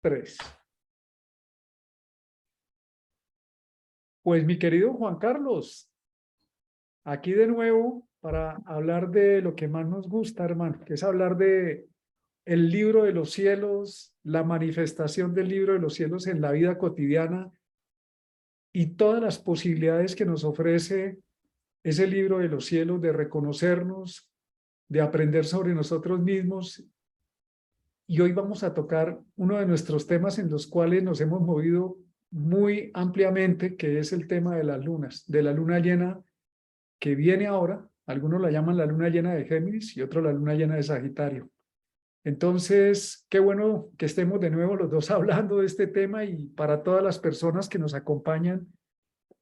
Tres. Pues mi querido Juan Carlos, aquí de nuevo para hablar de lo que más nos gusta, hermano, que es hablar de el libro de los cielos, la manifestación del libro de los cielos en la vida cotidiana y todas las posibilidades que nos ofrece ese libro de los cielos de reconocernos, de aprender sobre nosotros mismos. Y hoy vamos a tocar uno de nuestros temas en los cuales nos hemos movido muy ampliamente, que es el tema de las lunas, de la luna llena que viene ahora. Algunos la llaman la luna llena de Géminis y otros la luna llena de Sagitario. Entonces, qué bueno que estemos de nuevo los dos hablando de este tema, y para todas las personas que nos acompañan,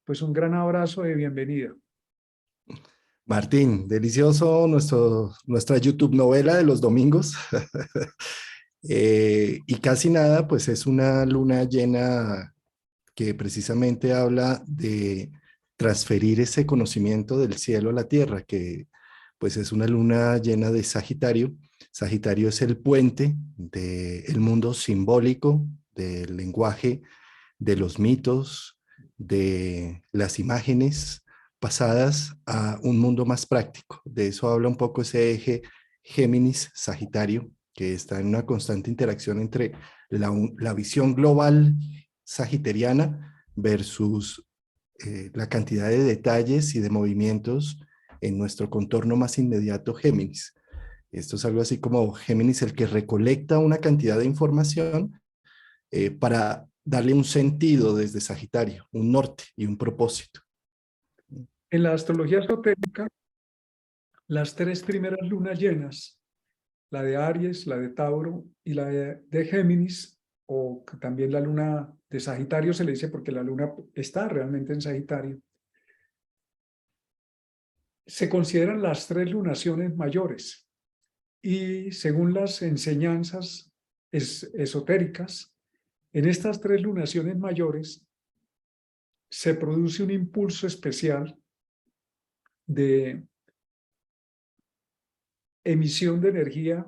pues un gran abrazo de bienvenida. Martín, delicioso nuestra YouTube novela de los domingos. Y casi nada, pues es una luna llena que precisamente habla de transferir ese conocimiento del cielo a la tierra, que pues es una luna llena de Sagitario. Sagitario es el puente del mundo simbólico, del lenguaje, de los mitos, de las imágenes pasadas a un mundo más práctico. De eso habla un poco ese eje Géminis-Sagitario, que está en una constante interacción entre la visión global sagitariana versus la cantidad de detalles y de movimientos en nuestro contorno más inmediato Géminis. Esto es algo así como Géminis, el que recolecta una cantidad de información para darle un sentido desde Sagitario, un norte y un propósito. En la astrología esotérica, las tres primeras lunas llenas, la de Aries, la de Tauro y la de Géminis, o también la luna de Sagitario se le dice porque la luna está realmente en Sagitario, se consideran las tres lunaciones mayores. Y según las enseñanzas esotéricas, en estas tres lunaciones mayores se produce un impulso especial de emisión de energía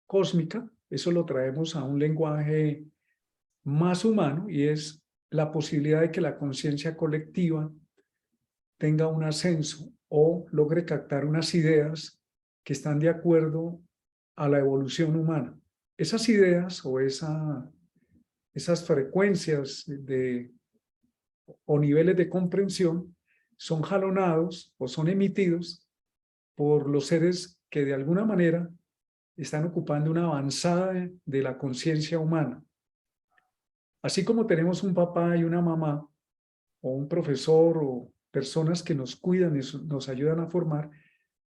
cósmica. Eso lo traemos a un lenguaje más humano, y es la posibilidad de que la conciencia colectiva tenga un ascenso o logre captar unas ideas que están de acuerdo a la evolución humana. Esas ideas o esas frecuencias o niveles de comprensión son jalonados o son emitidos por los seres que de alguna manera están ocupando una avanzada de la conciencia humana. Así como tenemos un papá y una mamá, o un profesor, o personas que nos cuidan y nos ayudan a formar,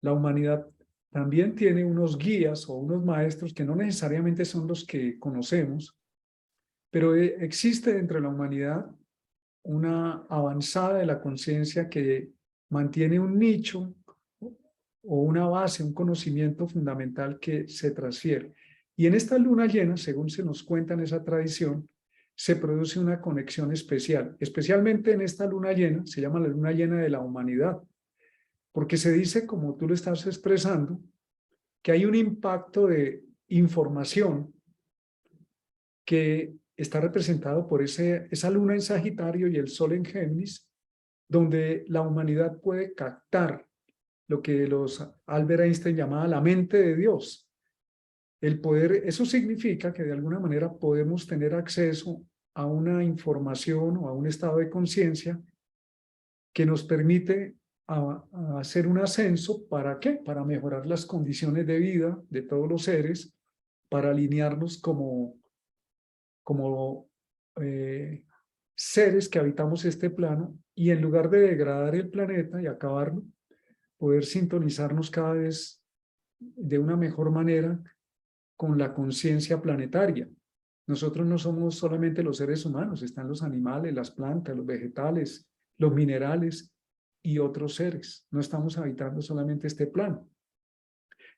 la humanidad también tiene unos guías o unos maestros que no necesariamente son los que conocemos, pero existe dentro de la humanidad una avanzada de la conciencia que mantiene un nicho o una base, un conocimiento fundamental que se transfiere. Y en esta luna llena, según se nos cuenta en esa tradición, se produce una conexión especial. Especialmente en esta luna llena, se llama la luna llena de la humanidad, porque se dice, como tú lo estás expresando, que hay un impacto de información que está representado por esa luna en Sagitario y el sol en Géminis, donde la humanidad puede captar lo que Albert Einstein llamaba la mente de Dios. El poder, eso significa que de alguna manera podemos tener acceso a una información o a un estado de conciencia que nos permite a hacer un ascenso. ¿Para qué? Para mejorar las condiciones de vida de todos los seres, para alinearnos como seres que habitamos este plano, y en lugar de degradar el planeta y acabarlo, poder sintonizarnos cada vez de una mejor manera con la conciencia planetaria. Nosotros no somos solamente los seres humanos, están los animales, las plantas, los vegetales, los minerales y otros seres. No estamos habitando solamente este plano.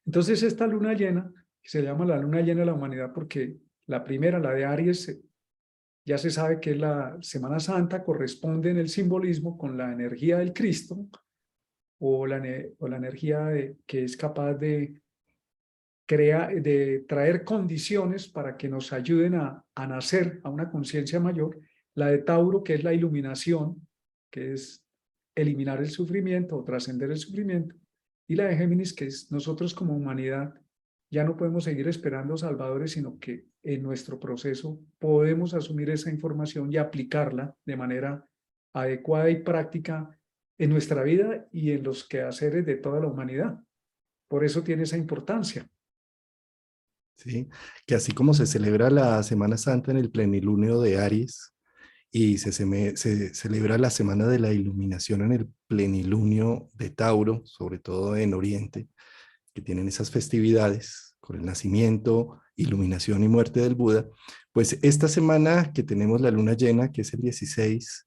Entonces, esta luna llena, que se llama la luna llena de la humanidad porque la primera, la de Aries, ya se sabe que es la Semana Santa, corresponde en el simbolismo con la energía del Cristo, o la energía que es capaz de de traer condiciones para que nos ayuden a nacer a una conciencia mayor. La de Tauro, que es la iluminación, que es eliminar el sufrimiento o trascender el sufrimiento. Y la de Géminis, que es nosotros como humanidad ya no podemos seguir esperando salvadores, sino que en nuestro proceso podemos asumir esa información y aplicarla de manera adecuada y práctica en nuestra vida y en los quehaceres de toda la humanidad. Por eso tiene esa importancia. ¿Sí? Que así como se celebra la Semana Santa en el plenilunio de Aries y se celebra la Semana de la Iluminación en el plenilunio de Tauro, sobre todo en Oriente, que tienen esas festividades con el nacimiento, iluminación y muerte del Buda, pues esta semana que tenemos la luna llena, que es el 16,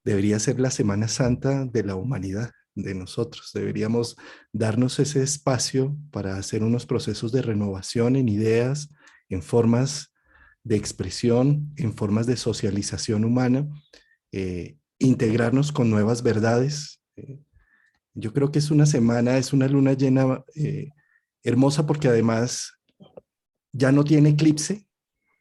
debería ser la Semana Santa de la humanidad, de nosotros. Deberíamos darnos ese espacio para hacer unos procesos de renovación en ideas, en formas de expresión, en formas de socialización humana, integrarnos con nuevas verdades. Yo creo que es una semana, es una luna llena hermosa porque además ya no tiene eclipse.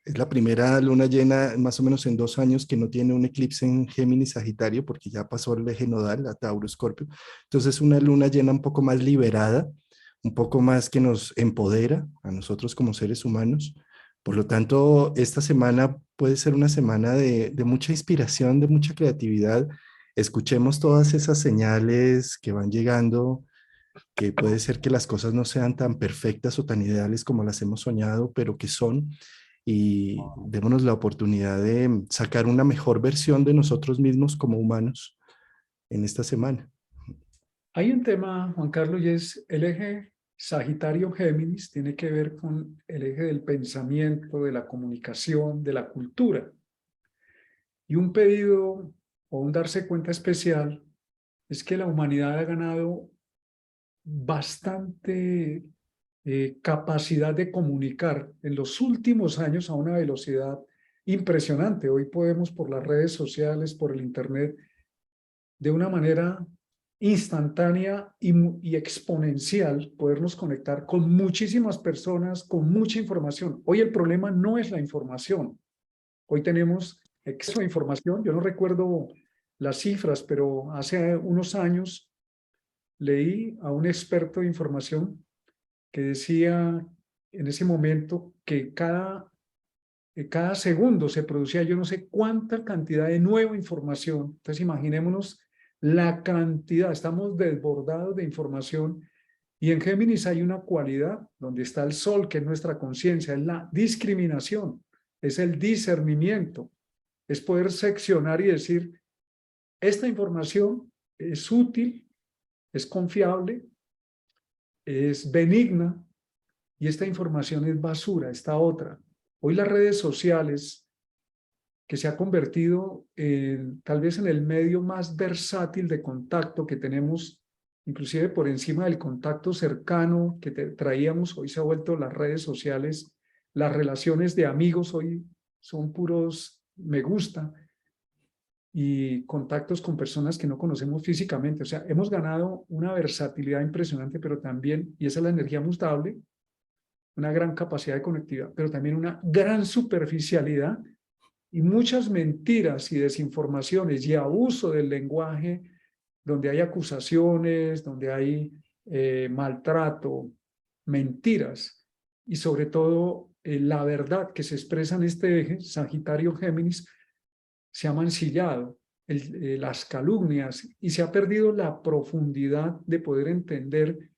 Es la primera luna llena más o menos en 2 años que no tiene un eclipse en Géminis Sagitario porque ya pasó el eje nodal a Tauro Escorpio. Entonces es una luna llena un poco más liberada, un poco más que nos empodera a nosotros como seres humanos. Por lo tanto, esta semana puede ser una semana de mucha inspiración, de mucha creatividad. Escuchemos todas esas señales que van llegando, que puede ser que las cosas no sean tan perfectas o tan ideales como las hemos soñado, pero que son, y démonos la oportunidad de sacar una mejor versión de nosotros mismos como humanos en esta semana. Hay un tema, Juan Carlos, y es el eje Sagitario-Géminis, tiene que ver con el eje del pensamiento, de la comunicación, de la cultura. Y un pedido o un darse cuenta especial es que la humanidad ha ganado bastante capacidad de comunicar en los últimos años a una velocidad impresionante. Hoy podemos por las redes sociales, por el internet, de una manera instantánea y exponencial, podernos conectar con muchísimas personas, con mucha información. Hoy el problema no es la información. Hoy tenemos exceso de información. Yo no recuerdo las cifras, pero hace unos años leí a un experto de información que decía en ese momento que cada segundo se producía yo no sé cuánta cantidad de nueva información. Entonces imaginémonos la cantidad, estamos desbordados de información y en Géminis hay una cualidad donde está el sol, que es nuestra conciencia, es la discriminación, es el discernimiento, es poder seccionar y decir, esta información es útil, es confiable, es benigna, y esta información es basura, esta otra. Hoy las redes sociales, que se ha convertido tal vez en el medio más versátil de contacto que tenemos, inclusive por encima del contacto cercano que traíamos, hoy se ha vuelto las redes sociales, las relaciones de amigos hoy son puros me gusta y contactos con personas que no conocemos físicamente. O sea, hemos ganado una versatilidad impresionante, pero también, y esa es la energía mutable, una gran capacidad de conectividad, pero también una gran superficialidad y muchas mentiras y desinformaciones y abuso del lenguaje, donde hay acusaciones, donde hay maltrato, mentiras y sobre todo la verdad que se expresa en este eje, Sagitario-Géminis, se ha mancillado, las calumnias y se ha perdido la profundidad de poder entender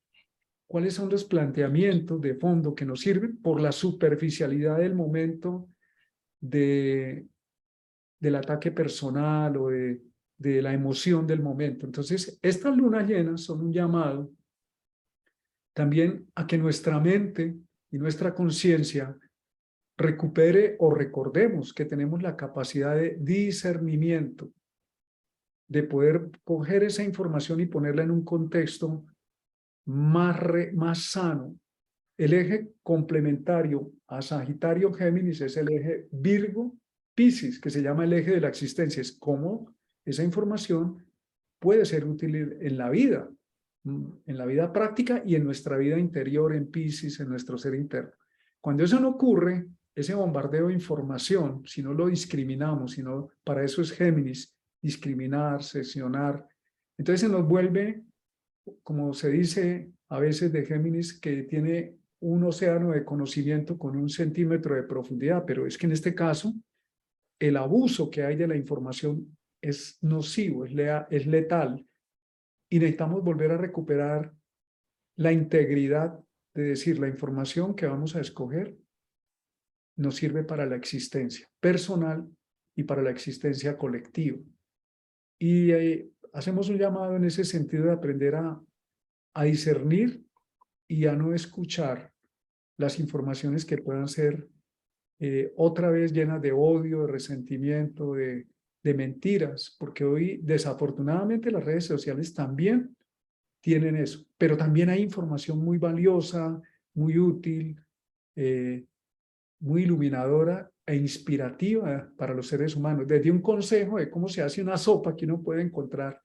cuáles son los planteamientos de fondo que nos sirven por la superficialidad del momento del ataque personal o de la emoción del momento. Entonces, estas lunas llenas son un llamado también a que nuestra mente y nuestra conciencia recupere o recordemos que tenemos la capacidad de discernimiento, de poder coger esa información y ponerla en un contexto más sano. El eje complementario a Sagitario-Géminis es el eje Virgo-Piscis, que se llama el eje de la existencia. Es cómo esa información puede ser útil en la vida. en la vida práctica y en nuestra vida interior, en Piscis, en nuestro ser interno. Cuando eso no ocurre, ese bombardeo de información, si no lo discriminamos, si no, para eso es Géminis, discriminar, seccionar, entonces se nos vuelve, como se dice a veces de Géminis, que tiene un océano de conocimiento con 1 centímetro de profundidad, pero es que en este caso el abuso que hay de la información es nocivo, es letal, y necesitamos volver a recuperar la integridad de decir la información que vamos a escoger nos sirve para la existencia personal y para la existencia colectiva. Y hacemos un llamado en ese sentido de aprender a discernir y a no escuchar las informaciones que puedan ser otra vez llenas de odio, de resentimiento, de mentiras, porque hoy desafortunadamente las redes sociales también tienen eso, pero también hay información muy valiosa, muy útil, muy iluminadora e inspirativa para los seres humanos, desde un consejo de cómo se hace una sopa que uno puede encontrar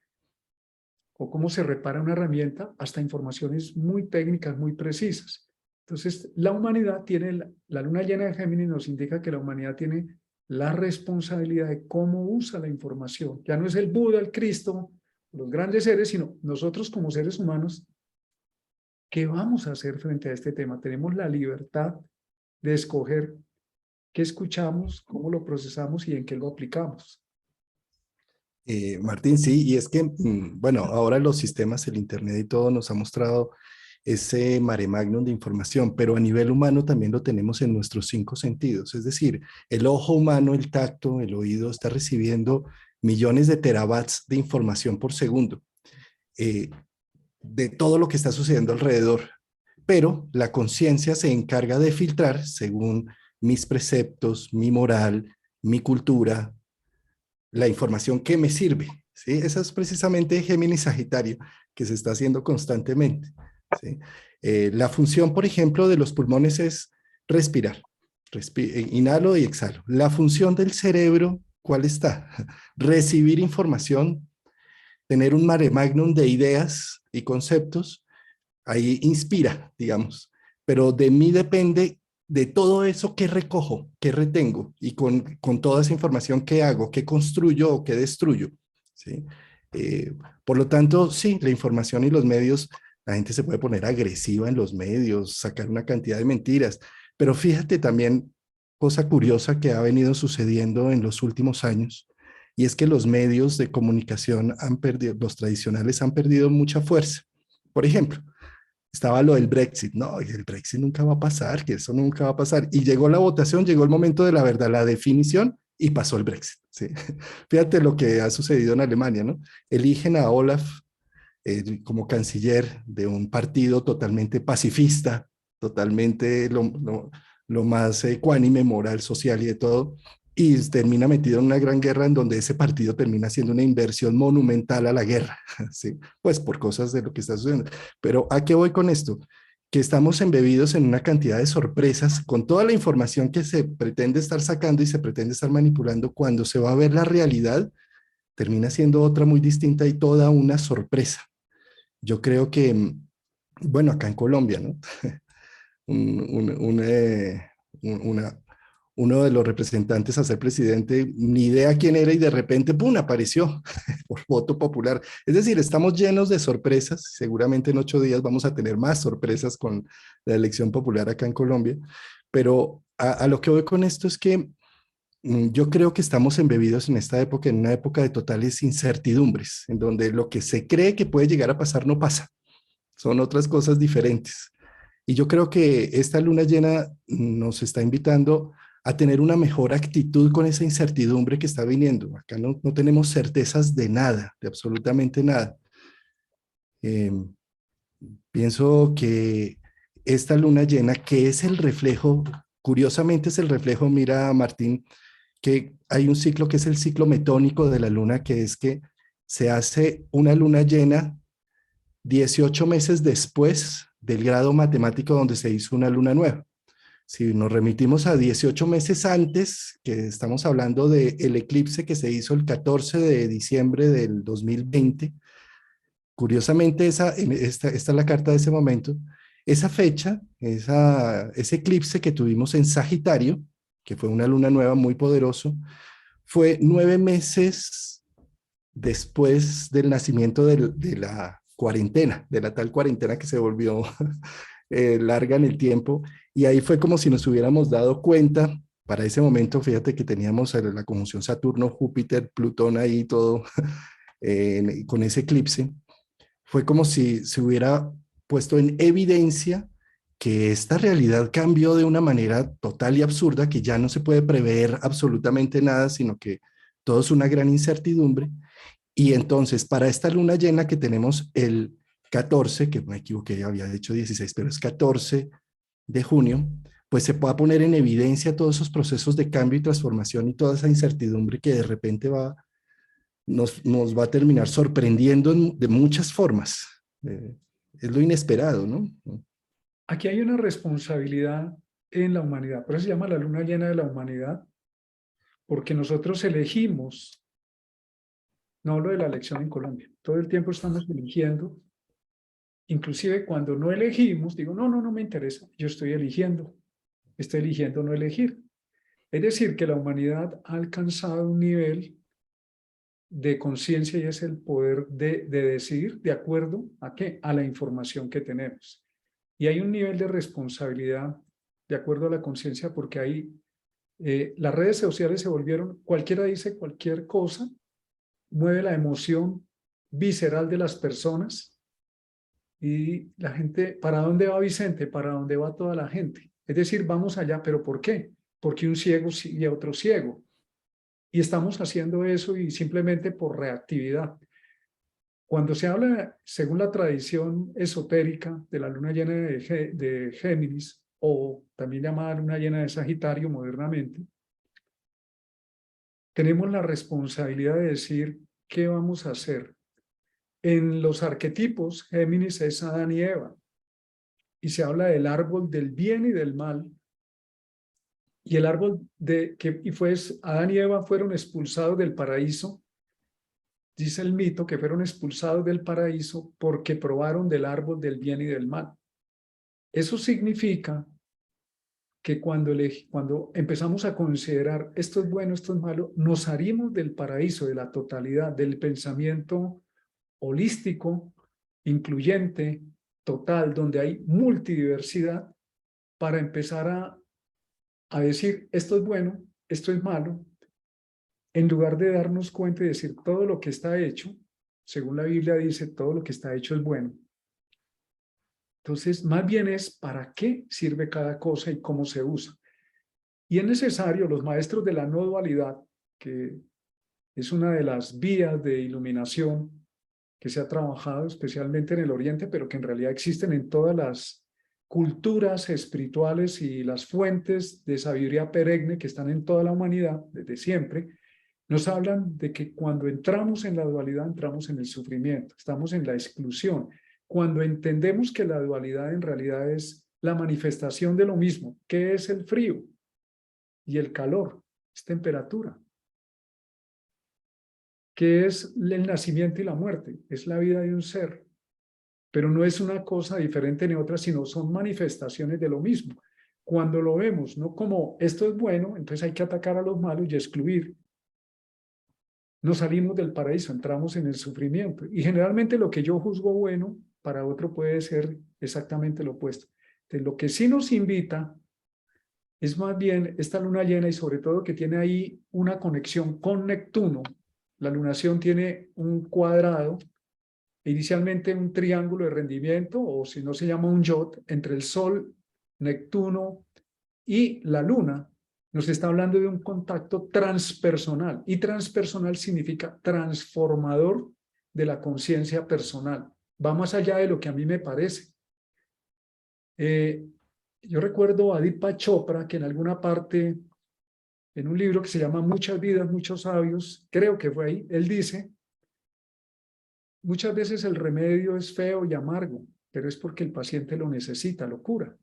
o cómo se repara una herramienta, hasta informaciones muy técnicas, muy precisas. Entonces, la humanidad tiene, la luna llena de Géminis nos indica que la humanidad tiene la responsabilidad de cómo usa la información. Ya no es el Buda, el Cristo, los grandes seres, sino nosotros como seres humanos, ¿qué vamos a hacer frente a este tema? Tenemos la libertad de escoger qué escuchamos, cómo lo procesamos y en qué lo aplicamos. Martín, sí, y es que, bueno, ahora los sistemas, el Internet y todo nos ha mostrado ese mare magnum de información, pero a nivel humano también lo tenemos en nuestros 5 sentidos. Es decir, el ojo humano, el tacto, el oído está recibiendo millones de terabytes de información por segundo de todo lo que está sucediendo alrededor. Pero la conciencia se encarga de filtrar según mis preceptos, mi moral, mi cultura, la información que me sirve. ¿Sí? Esa es precisamente Géminis Sagitario, que se está haciendo constantemente. ¿Sí? La función, por ejemplo, de los pulmones es respirar. Inhalo y exhalo. La función del cerebro, ¿cuál está? Recibir información, tener un mare magnum de ideas y conceptos, ahí inspira, digamos. Pero de mí depende de todo eso que recojo, que retengo, y con toda esa información que hago, que construyo o que destruyo. ¿Sí? Por lo tanto, sí, la información y los medios, la gente se puede poner agresiva en los medios, sacar una cantidad de mentiras, pero fíjate también, cosa curiosa que ha venido sucediendo en los últimos años, y es que los medios de comunicación han perdido, los tradicionales han perdido mucha fuerza. Por ejemplo, estaba lo del Brexit. No, el Brexit nunca va a pasar, que eso nunca va a pasar. Y llegó la votación, llegó el momento de la verdad, la definición, y pasó el Brexit. ¿Sí? Fíjate lo que ha sucedido en Alemania, ¿no? Eligen a Olaf como canciller de un partido totalmente pacifista, totalmente lo más ecuánime, moral, social y de todo, y termina metido en una gran guerra en donde ese partido termina haciendo una inversión monumental a la guerra, ¿sí? Pues por cosas de lo que está sucediendo. Pero ¿a qué voy con esto? Que estamos embebidos en una cantidad de sorpresas con toda la información que se pretende estar sacando y se pretende estar manipulando. Cuando se va a ver la realidad, termina siendo otra muy distinta y toda una sorpresa. Yo creo que, bueno, acá en Colombia, ¿no? Una, uno de los representantes a ser presidente, ni idea quién era y de repente, ¡pum!, apareció por voto popular. Es decir, estamos llenos de sorpresas. Seguramente en 8 días vamos a tener más sorpresas con la elección popular acá en Colombia. Pero a lo que voy con esto es que yo creo que estamos embebidos en esta época, en una época de totales incertidumbres, en donde lo que se cree que puede llegar a pasar no pasa. Son otras cosas diferentes. Y yo creo que esta luna llena nos está invitando a tener una mejor actitud con esa incertidumbre que está viniendo. Acá no tenemos certezas de nada, de absolutamente nada. Eh, Pienso que esta luna llena, que es el reflejo, curiosamente es el reflejo, mira Martín, que hay un ciclo que es el ciclo metónico de la luna, que es que se hace una luna llena 18 meses después del grado matemático donde se hizo una luna nueva. Si nos remitimos a 18 meses antes, que estamos hablando del eclipse que se hizo el 14 de diciembre del 2020, Curiosamente, esta es la carta de ese momento. Esa fecha, ese eclipse que tuvimos en Sagitario, que fue una luna nueva muy poderoso, fue 9 meses después del nacimiento de la cuarentena, de la tal cuarentena que se volvió larga en el tiempo. Y ahí fue como si nos hubiéramos dado cuenta, para ese momento, fíjate que teníamos la conjunción Saturno, Júpiter, Plutón ahí todo con ese eclipse. Fue como si se hubiera puesto en evidencia que esta realidad cambió de una manera total y absurda, que ya no se puede prever absolutamente nada, sino que todo es una gran incertidumbre. Y entonces, para esta luna llena que tenemos el 14, que me equivoqué, había dicho 16, pero es 14 de junio, pues se pueda poner en evidencia todos esos procesos de cambio y transformación y toda esa incertidumbre que de repente nos va a terminar sorprendiendo de muchas formas. Es lo inesperado, ¿no? Aquí hay una responsabilidad en la humanidad, por eso se llama la luna llena de la humanidad, porque nosotros elegimos, no hablo de la elección en Colombia, todo el tiempo estamos eligiendo, inclusive cuando no elegimos, digo, no, no, no me interesa, yo estoy eligiendo no elegir. Es decir, que la humanidad ha alcanzado un nivel de conciencia y es el poder de decidir de acuerdo a qué, a la información que tenemos. Y hay un nivel de responsabilidad de acuerdo a la conciencia porque ahí las redes sociales se volvieron, cualquiera dice cualquier cosa, mueve la emoción visceral de las personas y la gente, ¿para dónde va Vicente? ¿Para dónde va toda la gente? Es decir, vamos allá, ¿pero por qué? Porque un ciego sigue a otro ciego. Y estamos haciendo eso y simplemente por reactividad. Cuando se habla, según la tradición esotérica de la luna llena de Géminis, o también llamada luna llena de Sagitario modernamente, tenemos la responsabilidad de decir qué vamos a hacer. En los arquetipos, Géminis es Adán y Eva, y se habla del árbol del bien y del mal, y el árbol Adán y Eva fueron expulsados del paraíso. Dice el mito que fueron expulsados del paraíso porque probaron del árbol del bien y del mal. Eso significa que cuando empezamos a considerar esto es bueno, esto es malo, nos salimos del paraíso, de la totalidad, del pensamiento holístico, incluyente, total, donde hay multidiversidad, para empezar a decir esto es bueno, esto es malo, en lugar de darnos cuenta y decir todo lo que está hecho, según la Biblia dice, todo lo que está hecho es bueno. Entonces, más bien es para qué sirve cada cosa y cómo se usa. Y es necesario, los maestros de la no dualidad, que es una de las vías de iluminación que se ha trabajado especialmente en el Oriente, pero que en realidad existen en todas las culturas espirituales y las fuentes de sabiduría perenne que están en toda la humanidad desde siempre, nos hablan de que cuando entramos en la dualidad, entramos en el sufrimiento, estamos en la exclusión. Cuando entendemos que la dualidad en realidad es la manifestación de lo mismo, que es el frío y el calor, es temperatura, que es el nacimiento y la muerte, es la vida de un ser, pero no es una cosa diferente ni otra, sino son manifestaciones de lo mismo. Cuando lo vemos, no como esto es bueno, entonces hay que atacar a los malos y excluir, nos salimos del paraíso, entramos en el sufrimiento. Y generalmente lo que yo juzgo bueno, para otro puede ser exactamente lo opuesto. Entonces, lo que sí nos invita es más bien esta luna llena y sobre todo que tiene ahí una conexión con Neptuno. La lunación tiene un cuadrado, inicialmente un triángulo de rendimiento, o si no se llama un yod, entre el Sol, Neptuno y la Luna. Nos está hablando de un contacto transpersonal, y transpersonal significa transformador de la conciencia personal. Va más allá de lo que a mí me parece. Yo recuerdo a Deepak Chopra que en alguna parte, en un libro que se llama Muchas vidas, muchos sabios, creo que fue ahí, él dice, muchas veces el remedio es feo y amargo, pero es porque el paciente lo necesita, lo cura.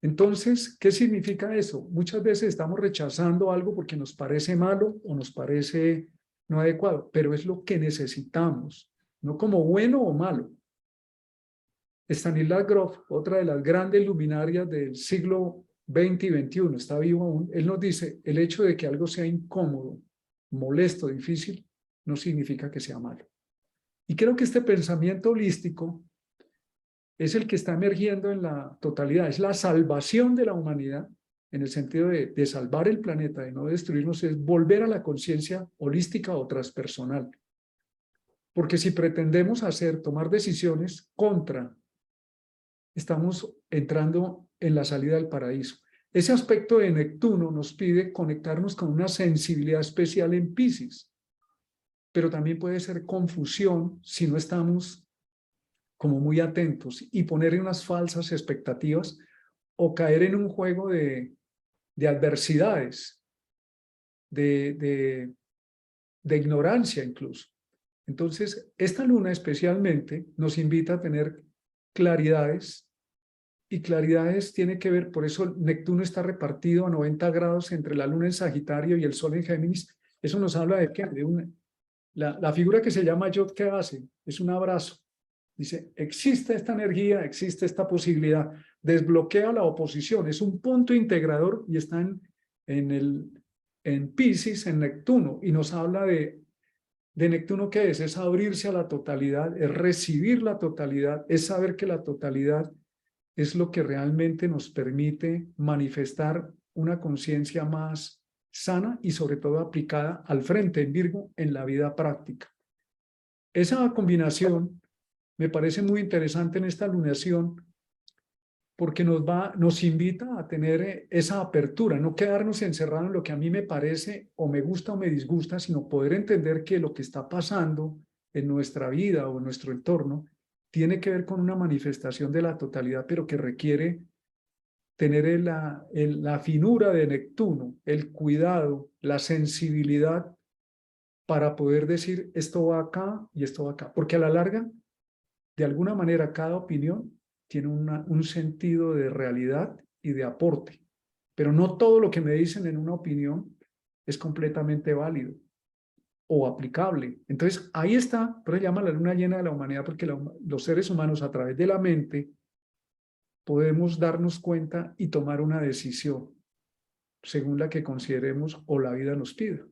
Entonces, ¿qué significa eso? Muchas veces estamos rechazando algo porque nos parece malo o nos parece no adecuado, pero es lo que necesitamos. no como bueno o malo. Stanislas Grof, otra de las grandes luminarias del siglo XX y XXI, está vivo aún. Él nos dice, el hecho de que algo sea incómodo, molesto, difícil, no significa que sea malo. Y creo que este pensamiento holístico es el que está emergiendo en la totalidad, es la salvación de la humanidad, en el sentido de salvar el planeta, de no destruirnos, es volver a la conciencia holística o transpersonal. Porque si pretendemos tomar decisiones contra, estamos entrando en la salida del paraíso. Ese aspecto de Neptuno nos pide conectarnos con una sensibilidad especial en Piscis, pero también puede ser confusión si no estamos como muy atentos y poner unas falsas expectativas o caer en un juego de adversidades, de ignorancia incluso. Entonces, esta luna especialmente nos invita a tener claridades, y claridades tiene que ver, por eso Neptuno está repartido a 90 grados entre la luna en Sagitario y el sol en Géminis. Eso nos habla de qué? La figura que se llama Yod, ¿qué hace? Es un abrazo. Dice, existe esta energía, existe esta posibilidad, desbloquea la oposición, es un punto integrador y está en Piscis, en Neptuno, y nos habla de Neptuno. ¿Qué es? Es abrirse a la totalidad, es recibir la totalidad, es saber que la totalidad es lo que realmente nos permite manifestar una conciencia más sana y sobre todo aplicada al frente en Virgo en la vida práctica. Esa combinación me parece muy interesante en esta lunación porque nos invita a tener esa apertura, no quedarnos encerrados en lo que a mí me parece o me gusta o me disgusta, sino poder entender que lo que está pasando en nuestra vida o en nuestro entorno tiene que ver con una manifestación de la totalidad, pero que requiere tener la finura de Neptuno, el cuidado, la sensibilidad para poder decir esto va acá y esto va acá, porque a la larga, de alguna manera, cada opinión tiene un sentido de realidad y de aporte, pero no todo lo que me dicen en una opinión es completamente válido o aplicable. Entonces, ahí está, pero se llama la luna llena de la humanidad, porque los seres humanos a través de la mente podemos darnos cuenta y tomar una decisión según la que consideremos o la vida nos pida.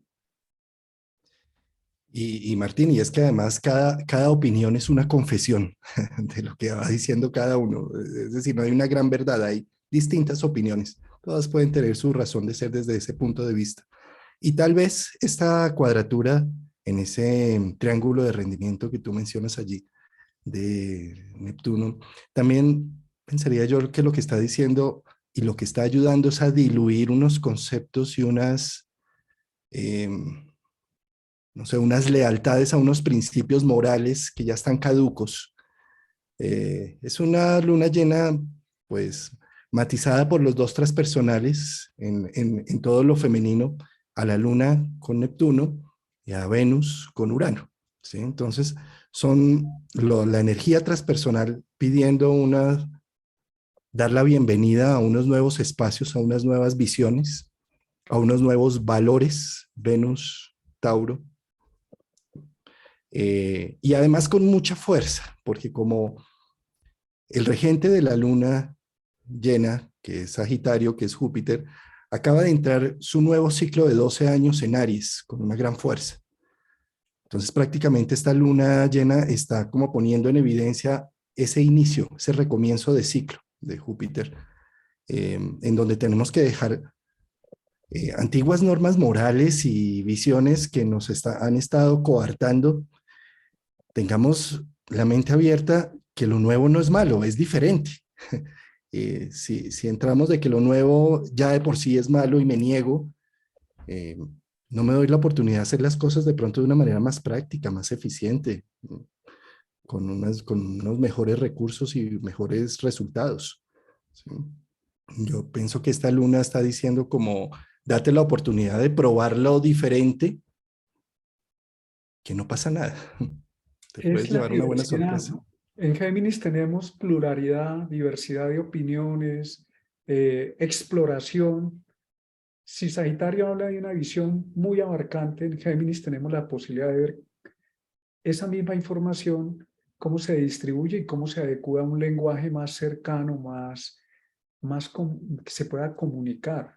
Y Martín, y es que además cada opinión es una confesión de lo que va diciendo cada uno. Es decir, no hay una gran verdad, hay distintas opiniones. Todas pueden tener su razón de ser desde ese punto de vista. Y tal vez esta cuadratura en ese triángulo de rendimiento que tú mencionas allí de Neptuno, también pensaría yo que lo que está diciendo y lo que está ayudando es a diluir unos conceptos y unas... no sé, unas lealtades a unos principios morales que ya están caducos. Es una luna llena, pues, matizada por los dos transpersonales en todo lo femenino, a la luna con Neptuno y a Venus con Urano. ¿Sí? Entonces, son la energía transpersonal pidiendo dar la bienvenida a unos nuevos espacios, a unas nuevas visiones, a unos nuevos valores, Venus, Tauro, y además con mucha fuerza, porque como el regente de la luna llena, que es Sagitario, que es Júpiter, acaba de entrar su nuevo ciclo de 12 años en Aries, con una gran fuerza. Entonces prácticamente esta luna llena está como poniendo en evidencia ese inicio, ese recomienzo de ciclo de Júpiter, en donde tenemos que dejar antiguas normas morales y visiones que han estado coartando. Tengamos la mente abierta, que lo nuevo no es malo, es diferente. Si entramos de que lo nuevo ya de por sí es malo y me niego, no me doy la oportunidad de hacer las cosas de pronto de una manera más práctica, más eficiente, con unos mejores recursos y mejores resultados. ¿Sí? Yo pienso que esta luna está diciendo como, date la oportunidad de probar lo diferente, que no pasa nada. Te puedes Es la llevar una buena diversidad, sorpresa. ¿no? En Géminis tenemos pluralidad, diversidad de opiniones, exploración. Si Sagitario habla de una visión muy abarcante, en Géminis tenemos la posibilidad de ver esa misma información, cómo se distribuye y cómo se adecua a un lenguaje más cercano, que se pueda comunicar.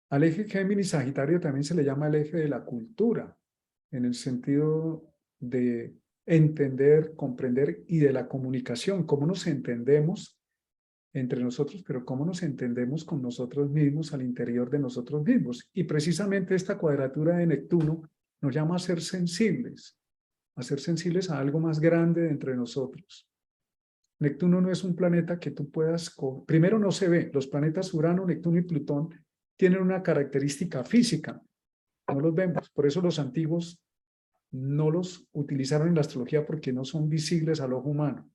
Al eje Géminis-Sagitario también se le llama el eje de la cultura, en el sentido de entender, comprender y de la comunicación, cómo nos entendemos entre nosotros, pero cómo nos entendemos con nosotros mismos al interior de nosotros mismos. Y precisamente esta cuadratura de Neptuno nos llama a ser sensibles a algo más grande de entre nosotros. Neptuno no es un planeta que tú puedas... Primero no se ve. Los planetas Urano, Neptuno y Plutón tienen una característica física. No los vemos. Por eso los antiguos no los utilizaron en la astrología porque no son visibles al ojo humano.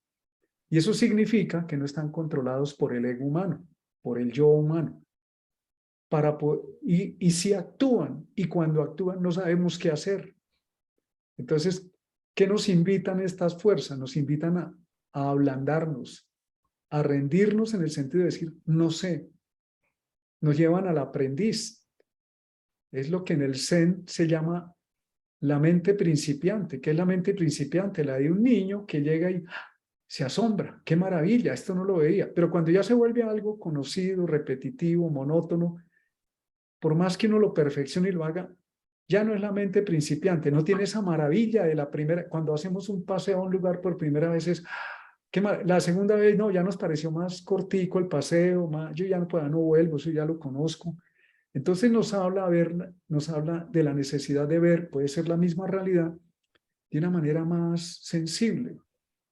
Y eso significa que no están controlados por el ego humano, por el yo humano. Y si actúan, y cuando actúan no sabemos qué hacer. Entonces, ¿qué nos invitan estas fuerzas? Nos invitan a ablandarnos, a rendirnos en el sentido de decir, no sé. Nos llevan al aprendiz. Es lo que en el Zen se llama la mente principiante. ¿Qué es la mente principiante? La de un niño que llega y se asombra. ¡Qué maravilla! Esto no lo veía. Pero cuando ya se vuelve algo conocido, repetitivo, monótono, por más que uno lo perfeccione y lo haga, ya no es la mente principiante, no tiene esa maravilla de la primera. Cuando hacemos un paseo a un lugar por primera vez es, la segunda vez no, ya nos pareció más cortico el paseo, yo ya no vuelvo, eso ya lo conozco. Entonces nos habla de la necesidad de ver, puede ser la misma realidad, de una manera más sensible.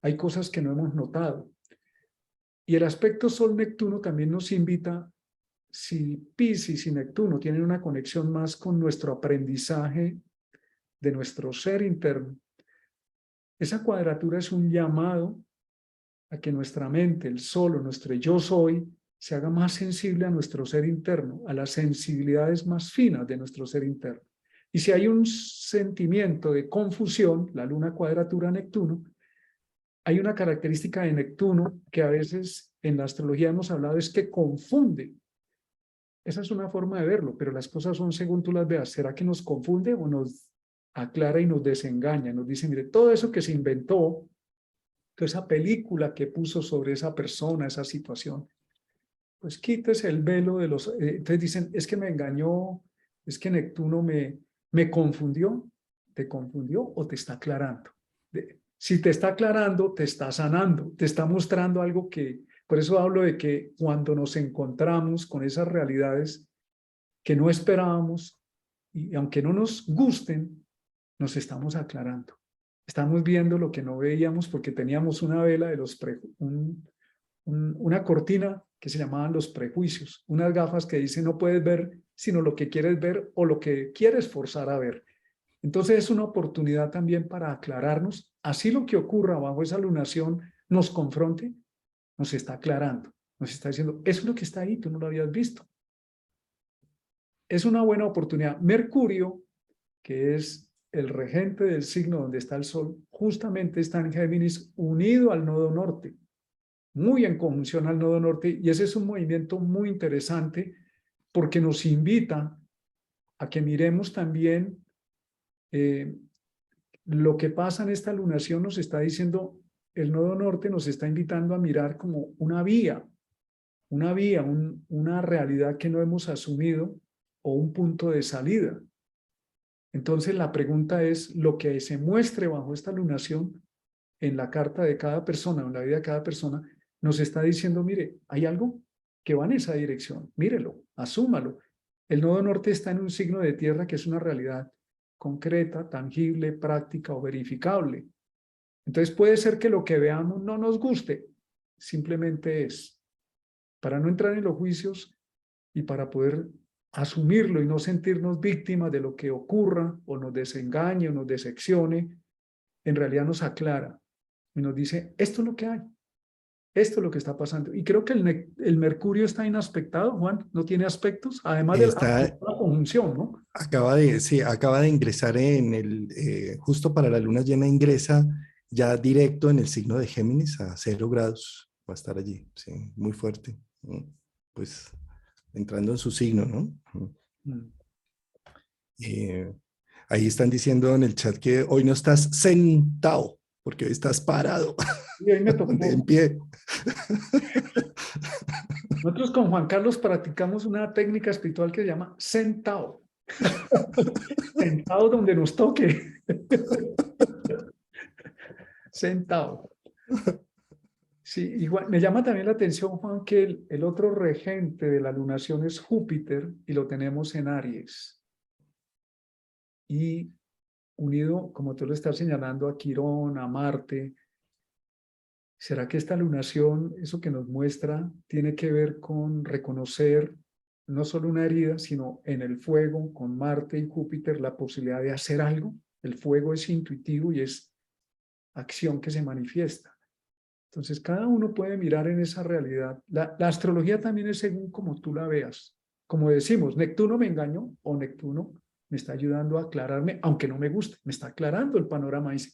Hay cosas que no hemos notado. Y el aspecto Sol-Neptuno también nos invita, si Piscis y Neptuno tienen una conexión más con nuestro aprendizaje de nuestro ser interno, esa cuadratura es un llamado a que nuestra mente, el Sol o nuestro yo soy, se haga más sensible a nuestro ser interno, a las sensibilidades más finas de nuestro ser interno. Y si hay un sentimiento de confusión, la luna cuadratura Neptuno, hay una característica de Neptuno que a veces en la astrología hemos hablado, es que confunde. Esa es una forma de verlo, pero las cosas son según tú las veas. ¿Será que nos confunde o nos aclara y nos desengaña? Nos dice, mire, todo eso que se inventó, toda esa película que puso sobre esa persona, esa situación, pues quítese el velo de los... entonces dicen, es que me engañó, es que Neptuno me confundió. ¿Te confundió o te está aclarando? Si te está aclarando, te está sanando, te está mostrando algo que... Por eso hablo de que cuando nos encontramos con esas realidades que no esperábamos, y aunque no nos gusten, nos estamos aclarando. Estamos viendo lo que no veíamos porque teníamos una vela de los una cortina que se llamaban los prejuicios, unas gafas que dicen no puedes ver sino lo que quieres ver o lo que quieres forzar a ver. Entonces es una oportunidad también para aclararnos, así lo que ocurra bajo esa lunación nos confronte, nos está aclarando, nos está diciendo, eso es lo que está ahí, tú no lo habías visto. Es una buena oportunidad. Mercurio, que es el regente del signo donde está el Sol, justamente está en Géminis unido al nodo norte, muy en conjunción al nodo norte, y ese es un movimiento muy interesante porque nos invita a que miremos también lo que pasa en esta lunación. Nos está diciendo, el nodo norte nos está invitando a mirar como una vía, una realidad que no hemos asumido o un punto de salida. Entonces la pregunta es, lo que se muestre bajo esta lunación en la carta de cada persona, en la vida de cada persona, nos está diciendo, mire, hay algo que va en esa dirección, mírelo, asúmalo. El nodo norte está en un signo de tierra que es una realidad concreta, tangible, práctica o verificable. Entonces puede ser que lo que veamos no nos guste, simplemente es. Para no entrar en los juicios y para poder asumirlo y no sentirnos víctimas de lo que ocurra o nos desengañe o nos decepcione, en realidad nos aclara y nos dice, esto es lo que hay, esto es lo que está pasando. Y creo que el Mercurio está inaspectado, Juan, no tiene aspectos, además de Está, la conjunción, ¿no? sí, acaba de ingresar justo para la luna llena ingresa ya directo en el signo de Géminis a 0 grados. Va a estar allí, sí, muy fuerte. Pues entrando en su signo, ¿no? Mm. Eh, Ahí están diciendo en el chat que hoy no estás sentado, porque hoy estás parado, Y hoy me en tocó. pie. Nosotros con Juan Carlos practicamos una técnica espiritual que se llama sentado. Sentado donde nos toque. Sentado. Sí, igual, me llama también la atención, Juan, que el otro regente de la lunación es Júpiter y lo tenemos en Aries. Y unido, como tú lo estás señalando, a Quirón, a Marte, ¿será que esta lunación, eso que nos muestra, tiene que ver con reconocer no solo una herida, sino en el fuego, con Marte y Júpiter, la posibilidad de hacer algo? El fuego es intuitivo y es acción que se manifiesta. Entonces, cada uno puede mirar en esa realidad. La astrología también es según como tú la veas. Como decimos, Neptuno me engañó o Neptuno me está ayudando a aclararme, aunque no me guste, me está aclarando el panorama. Dice,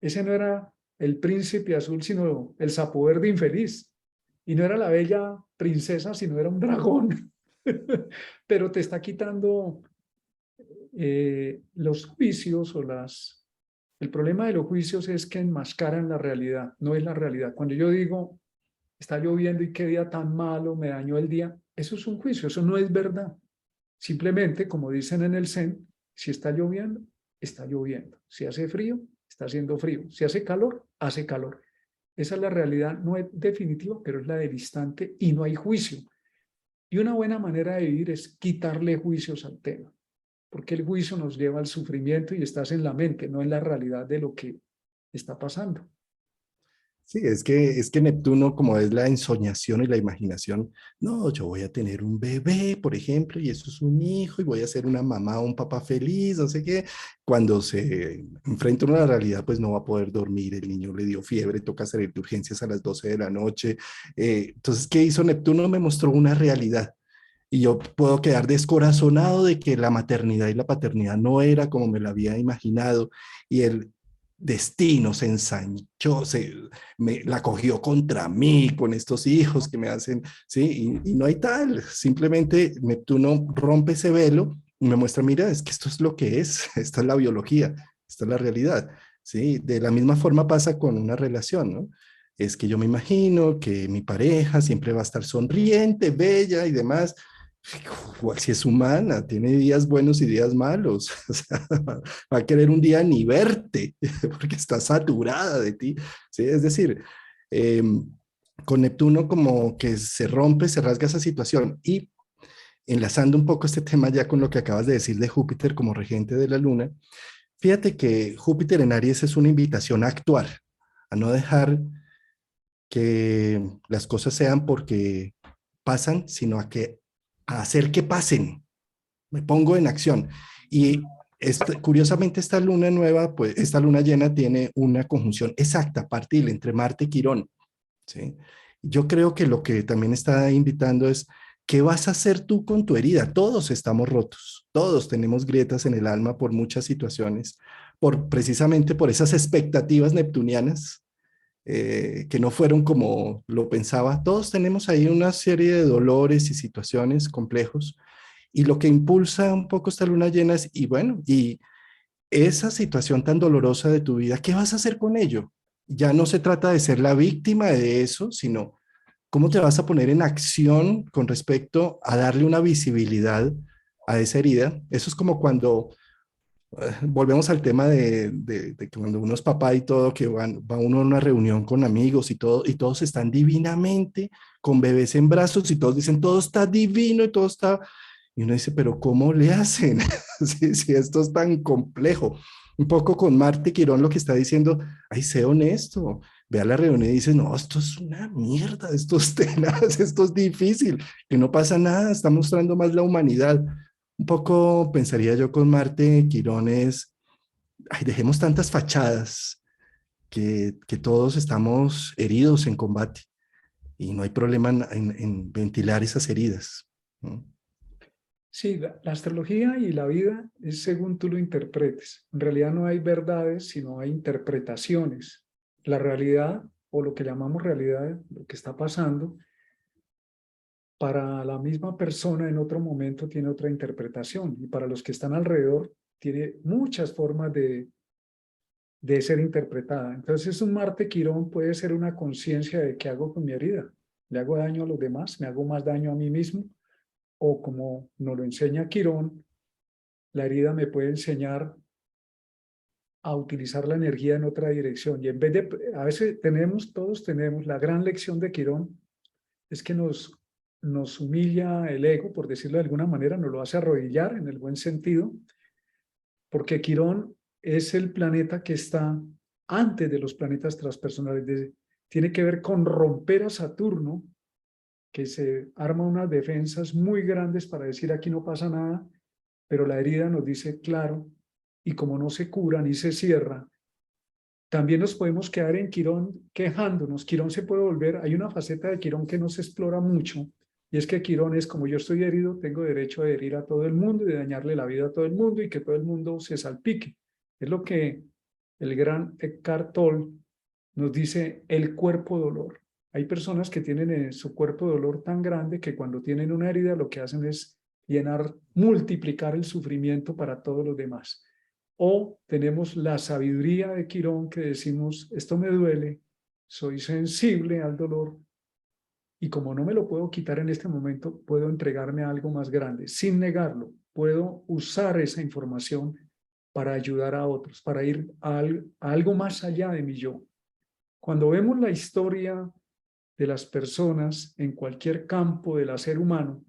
ese no era el príncipe azul, sino el sapo verde infeliz. Y no era la bella princesa, sino era un dragón. Pero te está quitando los juicios o las... El problema de los juicios es que enmascaran la realidad, no es la realidad. Cuando yo digo, está lloviendo y qué día tan malo, me dañó el día, eso es un juicio, eso no es verdad. Simplemente, como dicen en el Zen, si está lloviendo, está lloviendo. Si hace frío, está haciendo frío. Si hace calor, hace calor. Esa es la realidad, no es definitiva, pero es la del instante y no hay juicio. Y una buena manera de vivir es quitarle juicios al tema, porque el juicio nos lleva al sufrimiento y estás en la mente, no en la realidad de lo que está pasando. Sí, es que Neptuno, como es la ensoñación y la imaginación, no, yo voy a tener un bebé, por ejemplo, y eso es un hijo, y voy a ser una mamá o un papá feliz, no sé qué. Cuando se enfrenta a una realidad, pues no va a poder dormir, el niño le dio fiebre, toca salir de urgencias a las 12 de la noche. Entonces, ¿qué hizo Neptuno? Me mostró una realidad. Y yo puedo quedar descorazonado de que la maternidad y la paternidad no era como me la había imaginado. Y el destino se ensanchó, la cogió contra mí con estos hijos que me hacen, ¿sí? Y no hay tal. Simplemente Neptuno rompe ese velo y me muestra, mira, es que esto es lo que es, esta es la biología, esta es la realidad, ¿sí? De la misma forma pasa con una relación, ¿no? Es que yo me imagino que mi pareja siempre va a estar sonriente, bella y demás, igual si es humana, tiene días buenos y días malos. O sea, va a querer un día ni verte porque está saturada de ti. ¿Sí? Es decir, eh, con Neptuno como que se rompe, se rasga esa situación. Y enlazando un poco este tema ya con lo que acabas de decir de Júpiter como regente de la Luna, fíjate que Júpiter en Aries es una invitación a actuar, a no dejar que las cosas sean porque pasan, sino a hacer que pasen. Me pongo en acción. Y curiosamente esta luna nueva, pues esta luna llena tiene una conjunción exacta, partil entre Marte y Quirón. ¿Sí? Yo creo que lo que también está invitando es, ¿qué vas a hacer tú con tu herida? Todos estamos rotos, todos tenemos grietas en el alma por muchas situaciones, precisamente por esas expectativas neptunianas que no fueron como lo pensaba. Todos tenemos ahí una serie de dolores y situaciones complejos y lo que impulsa un poco esta luna llena es, y bueno, y esa situación tan dolorosa de tu vida, ¿qué vas a hacer con ello? Ya no se trata de ser la víctima de eso, sino cómo te vas a poner en acción con respecto a darle una visibilidad a esa herida. Eso es como cuando volvemos al tema de que cuando uno es papá y todo, que va uno a una reunión con amigos y todo, y todos están divinamente con bebés en brazos y todos dicen, todo está divino y todo está... Y uno dice, pero ¿cómo le hacen? si esto es tan complejo. Un poco con Marte Quirón lo que está diciendo, ay, sé honesto, ve a la reunión y dice, no, esto es una mierda, esto es tenaz, esto es difícil, que no pasa nada, está mostrando más la humanidad. Un poco pensaría yo con Marte Quirones, ay, dejemos tantas fachadas que todos estamos heridos en combate y no hay problema en ventilar esas heridas, ¿no? Sí, la astrología y la vida es según tú lo interpretes. En realidad no hay verdades, sino hay interpretaciones. La realidad, o lo que llamamos realidad, lo que está pasando, para la misma persona en otro momento tiene otra interpretación y para los que están alrededor tiene muchas formas de ser interpretada. Entonces un Marte Quirón puede ser una conciencia de qué hago con mi herida. ¿Le hago daño a los demás? ¿Me hago más daño a mí mismo? O como nos lo enseña Quirón, la herida me puede enseñar a utilizar la energía en otra dirección. Y en vez de, a veces todos tenemos, la gran lección de Quirón es que nos humilla el ego, por decirlo de alguna manera, nos lo hace arrodillar en el buen sentido, porque Quirón es el planeta que está antes de los planetas transpersonales. Tiene que ver con romper a Saturno, que se arma unas defensas muy grandes para decir aquí no pasa nada, pero la herida nos dice claro, y como no se cura ni se cierra, también nos podemos quedar en Quirón quejándonos. Quirón se puede volver, hay una faceta de Quirón que no se explora mucho, y es que Quirón es como yo estoy herido, tengo derecho a herir a todo el mundo y de dañarle la vida a todo el mundo y que todo el mundo se salpique. Es lo que el gran Eckhart Tolle nos dice, el cuerpo dolor. Hay personas que tienen en su cuerpo dolor tan grande que cuando tienen una herida lo que hacen es multiplicar el sufrimiento para todos los demás. O tenemos la sabiduría de Quirón que decimos, esto me duele, soy sensible al dolor y como no me lo puedo quitar en este momento, puedo entregarme a algo más grande, sin negarlo. Puedo usar esa información para ayudar a otros, para ir a algo más allá de mi yo. Cuando vemos la historia de las personas en cualquier campo del ser humano,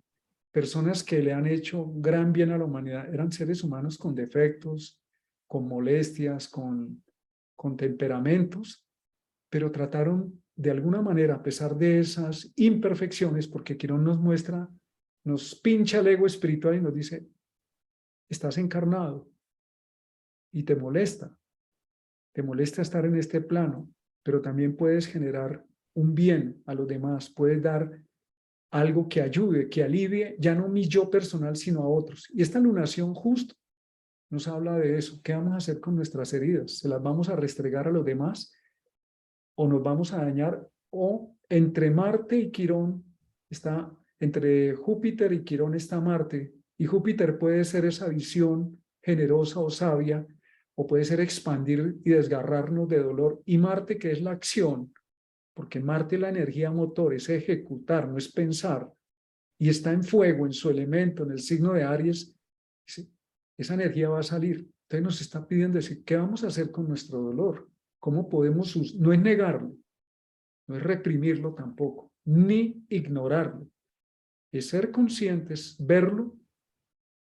personas que le han hecho gran bien a la humanidad, eran seres humanos con defectos, con molestias, con temperamentos, pero trataron de alguna manera, a pesar de esas imperfecciones, porque Quirón nos muestra, nos pincha el ego espiritual y nos dice, estás encarnado y te molesta estar en este plano, pero también puedes generar un bien a los demás, puedes dar algo que ayude, que alivie, ya no mi yo personal, sino a otros. Y esta lunación justo nos habla de eso. ¿Qué vamos a hacer con nuestras heridas? ¿Se las vamos a restregar a los demás? ¿O nos vamos a dañar? ¿O entre Marte y Quirón está, entre Júpiter y Quirón está Marte? Y Júpiter puede ser esa visión generosa o sabia, o puede ser expandir y desgarrarnos de dolor. Y Marte, que es la acción, porque Marte la energía motor es ejecutar, no es pensar, y está en fuego, en su elemento, en el signo de Aries, esa energía va a salir. Entonces nos está pidiendo decir, ¿qué vamos a hacer con nuestro dolor? ¿Cómo podemos? No es negarlo, no es reprimirlo tampoco, ni ignorarlo. Es ser conscientes, verlo,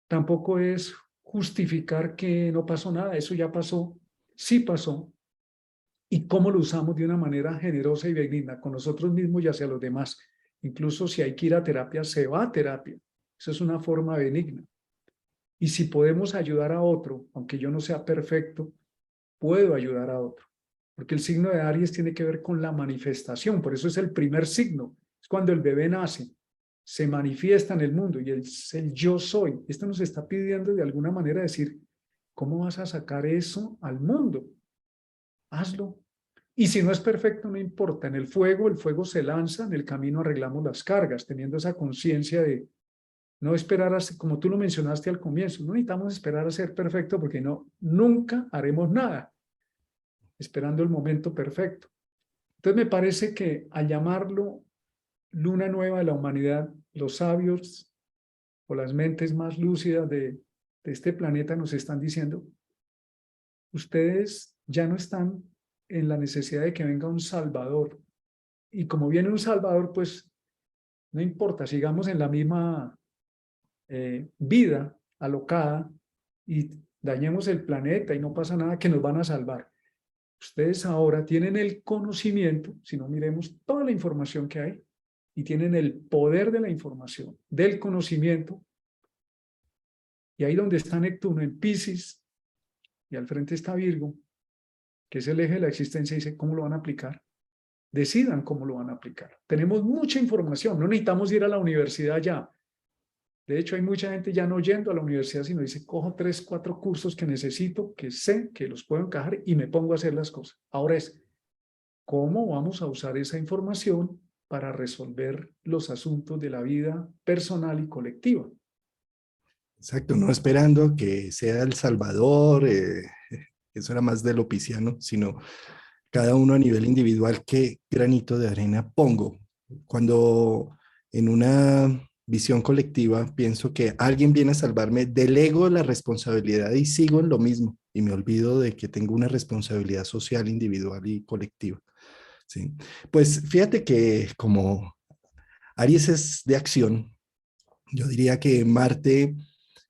tampoco es justificar que no pasó nada, eso ya pasó, sí pasó, y cómo lo usamos de una manera generosa y benigna con nosotros mismos y hacia los demás. Incluso si hay que ir a terapia, se va a terapia. Eso es una forma benigna. Y si podemos ayudar a otro, aunque yo no sea perfecto, puedo ayudar a otro. Porque el signo de Aries tiene que ver con la manifestación, por eso es el primer signo. Es cuando el bebé nace, se manifiesta en el mundo y es el yo soy. Esto nos está pidiendo de alguna manera decir, ¿cómo vas a sacar eso al mundo? Hazlo. Y si no es perfecto, no importa. En el fuego se lanza, en el camino arreglamos las cargas, teniendo esa conciencia de no esperar a ser, como tú lo mencionaste al comienzo, no necesitamos esperar a ser perfecto porque no, nunca haremos nada, esperando el momento perfecto. Entonces me parece que al llamarlo luna nueva de la humanidad, los sabios o las mentes más lúcidas de este planeta nos están diciendo, ustedes ya no están en la necesidad de que venga un salvador. Y como viene un salvador, pues no importa, sigamos en la misma vida alocada y dañemos el planeta y no pasa nada, que nos van a salvar. Ustedes ahora tienen el conocimiento, si no miremos toda la información que hay, y tienen el poder de la información, del conocimiento, y ahí donde está Neptuno en Piscis, y al frente está Virgo, que es el eje de la existencia, dice, ¿cómo lo van a aplicar? Decidan cómo lo van a aplicar. Tenemos mucha información, no necesitamos ir a la universidad ya. De hecho, hay mucha gente ya no yendo a la universidad, sino dice, cojo 3, 4 cursos que necesito, que sé que los puedo encajar y me pongo a hacer las cosas. Ahora es, ¿cómo vamos a usar esa información para resolver los asuntos de la vida personal y colectiva? Exacto, no esperando que sea el Salvador, eso era más de lo pisciano, sino cada uno a nivel individual, qué granito de arena pongo. Cuando en una visión colectiva pienso que alguien viene a salvarme, delego la responsabilidad y sigo en lo mismo y me olvido de que tengo una responsabilidad social, individual y colectiva. ¿Sí? Pues fíjate que como Aries es de acción, yo diría que Marte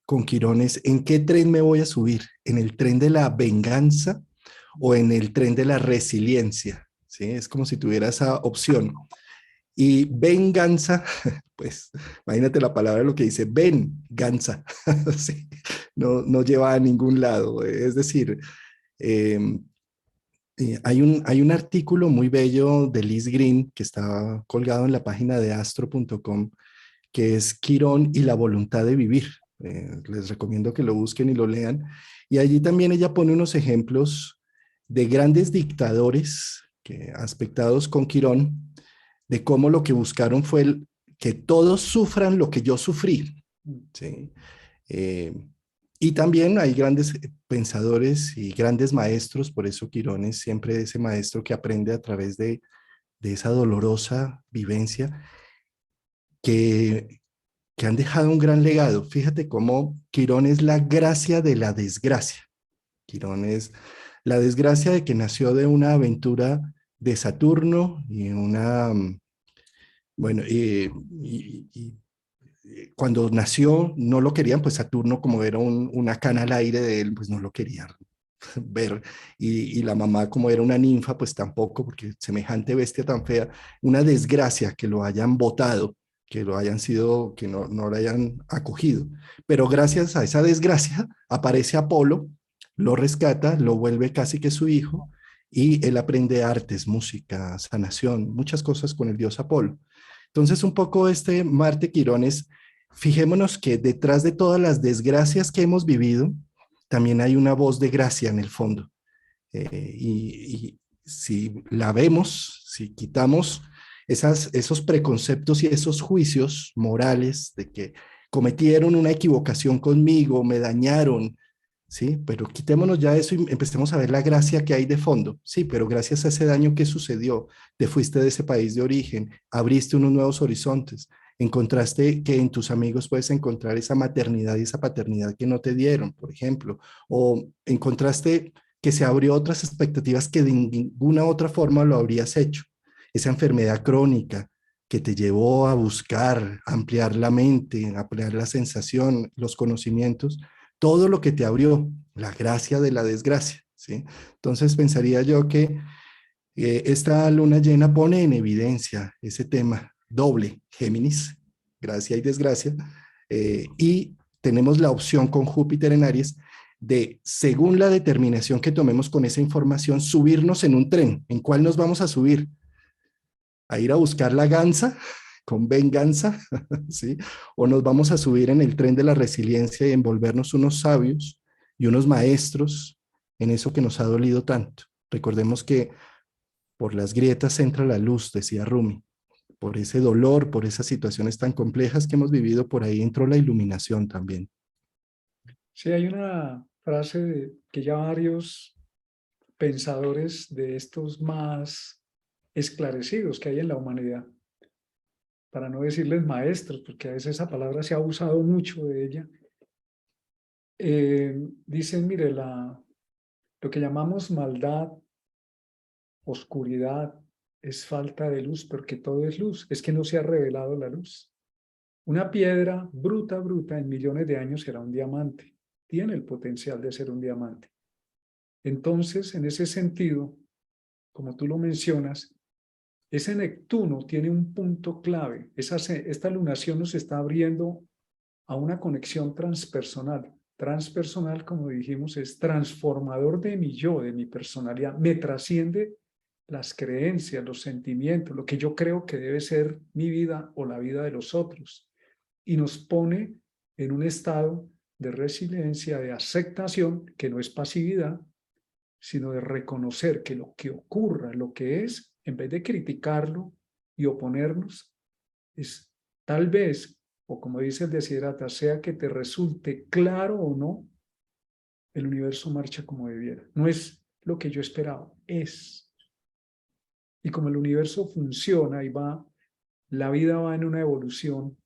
con Quirones, ¿en qué tren me voy a subir? ¿En el tren de la venganza o en el tren de la resiliencia? ¿Sí? Es como si tuviera esa opción. Y venganza, pues imagínate la palabra lo que dice, venganza, ¿sí? No lleva a ningún lado. Es decir, eh, hay un artículo muy bello de Liz Green que está colgado en la página de astro.com que es Quirón y la voluntad de vivir. Les recomiendo que lo busquen y lo lean. Y allí también ella pone unos ejemplos de grandes dictadores que, aspectados con Quirón, de cómo lo que buscaron fue que todos sufran lo que yo sufrí. ¿Sí? Eh, y también hay grandes pensadores y grandes maestros, por eso Quirón es siempre ese maestro que aprende a través de esa dolorosa vivencia que, que han dejado un gran legado. Fíjate cómo Quirón es la gracia de la desgracia. Quirón es la desgracia de que nació de una aventura de Saturno y una, bueno, cuando nació no lo querían, pues Saturno como era una cana al aire de él, pues no lo querían ver. Y la mamá como era una ninfa, pues tampoco, porque semejante bestia tan fea, una desgracia que lo hayan botado, que lo hayan sido, que no lo hayan acogido. Pero gracias a esa desgracia aparece Apolo, lo rescata, lo vuelve casi que su hijo, y él aprende artes, música, sanación, muchas cosas con el dios Apolo. Entonces, un poco este Marte Quirones, fijémonos que detrás de todas las desgracias que hemos vivido, también hay una voz de gracia en el fondo. Y si la vemos, si quitamos esos preconceptos y esos juicios morales de que cometieron una equivocación conmigo, me dañaron, ¿sí? Pero quitémonos ya eso y empecemos a ver la gracia que hay de fondo. Sí, pero gracias a ese daño que sucedió, te fuiste de ese país de origen, abriste unos nuevos horizontes, encontraste que en tus amigos puedes encontrar esa maternidad y esa paternidad que no te dieron, por ejemplo, o encontraste que se abrió otras expectativas que de ninguna otra forma lo habrías hecho. Esa enfermedad crónica que te llevó a buscar, ampliar la mente, ampliar la sensación, los conocimientos, todo lo que te abrió, la gracia de la desgracia, ¿sí? Entonces pensaría yo que esta luna llena pone en evidencia ese tema doble, Géminis, gracia y desgracia, y tenemos la opción con Júpiter en Aries de, según la determinación que tomemos con esa información, subirnos en un tren. ¿En cuál nos vamos a subir? ¿A ir a buscar la gansa con venganza? ¿Sí? ¿O nos vamos a subir en el tren de la resiliencia y envolvernos unos sabios y unos maestros en eso que nos ha dolido tanto? Recordemos que por las grietas entra la luz, decía Rumi. Por ese dolor, por esas situaciones tan complejas que hemos vivido, por ahí entró la iluminación también. Sí, hay una frase que ya varios pensadores de estos más esclarecidos que hay en la humanidad, para no decirles maestros, porque a veces esa palabra se ha abusado mucho de ella, dicen, mire, lo que llamamos maldad, oscuridad, es falta de luz, porque todo es luz, es que no se ha revelado la luz. Una piedra bruta, bruta, en millones de años será un diamante, tiene el potencial de ser un diamante. Entonces, en ese sentido, como tú lo mencionas, ese Neptuno tiene un punto clave. Esta lunación nos está abriendo a una conexión transpersonal. Transpersonal, como dijimos, es transformador de mi yo, de mi personalidad. Me trasciende las creencias, los sentimientos, lo que yo creo que debe ser mi vida o la vida de los otros. Y nos pone en un estado de resiliencia, de aceptación, que no es pasividad, sino de reconocer que lo que ocurra, lo que es, en vez de criticarlo y oponernos, es tal vez o como dice el Desiderata, sea que te resulte claro o no, el universo marcha como debiera. No es lo que yo esperaba, es. Y como el universo funciona y va, la vida va en una evolución,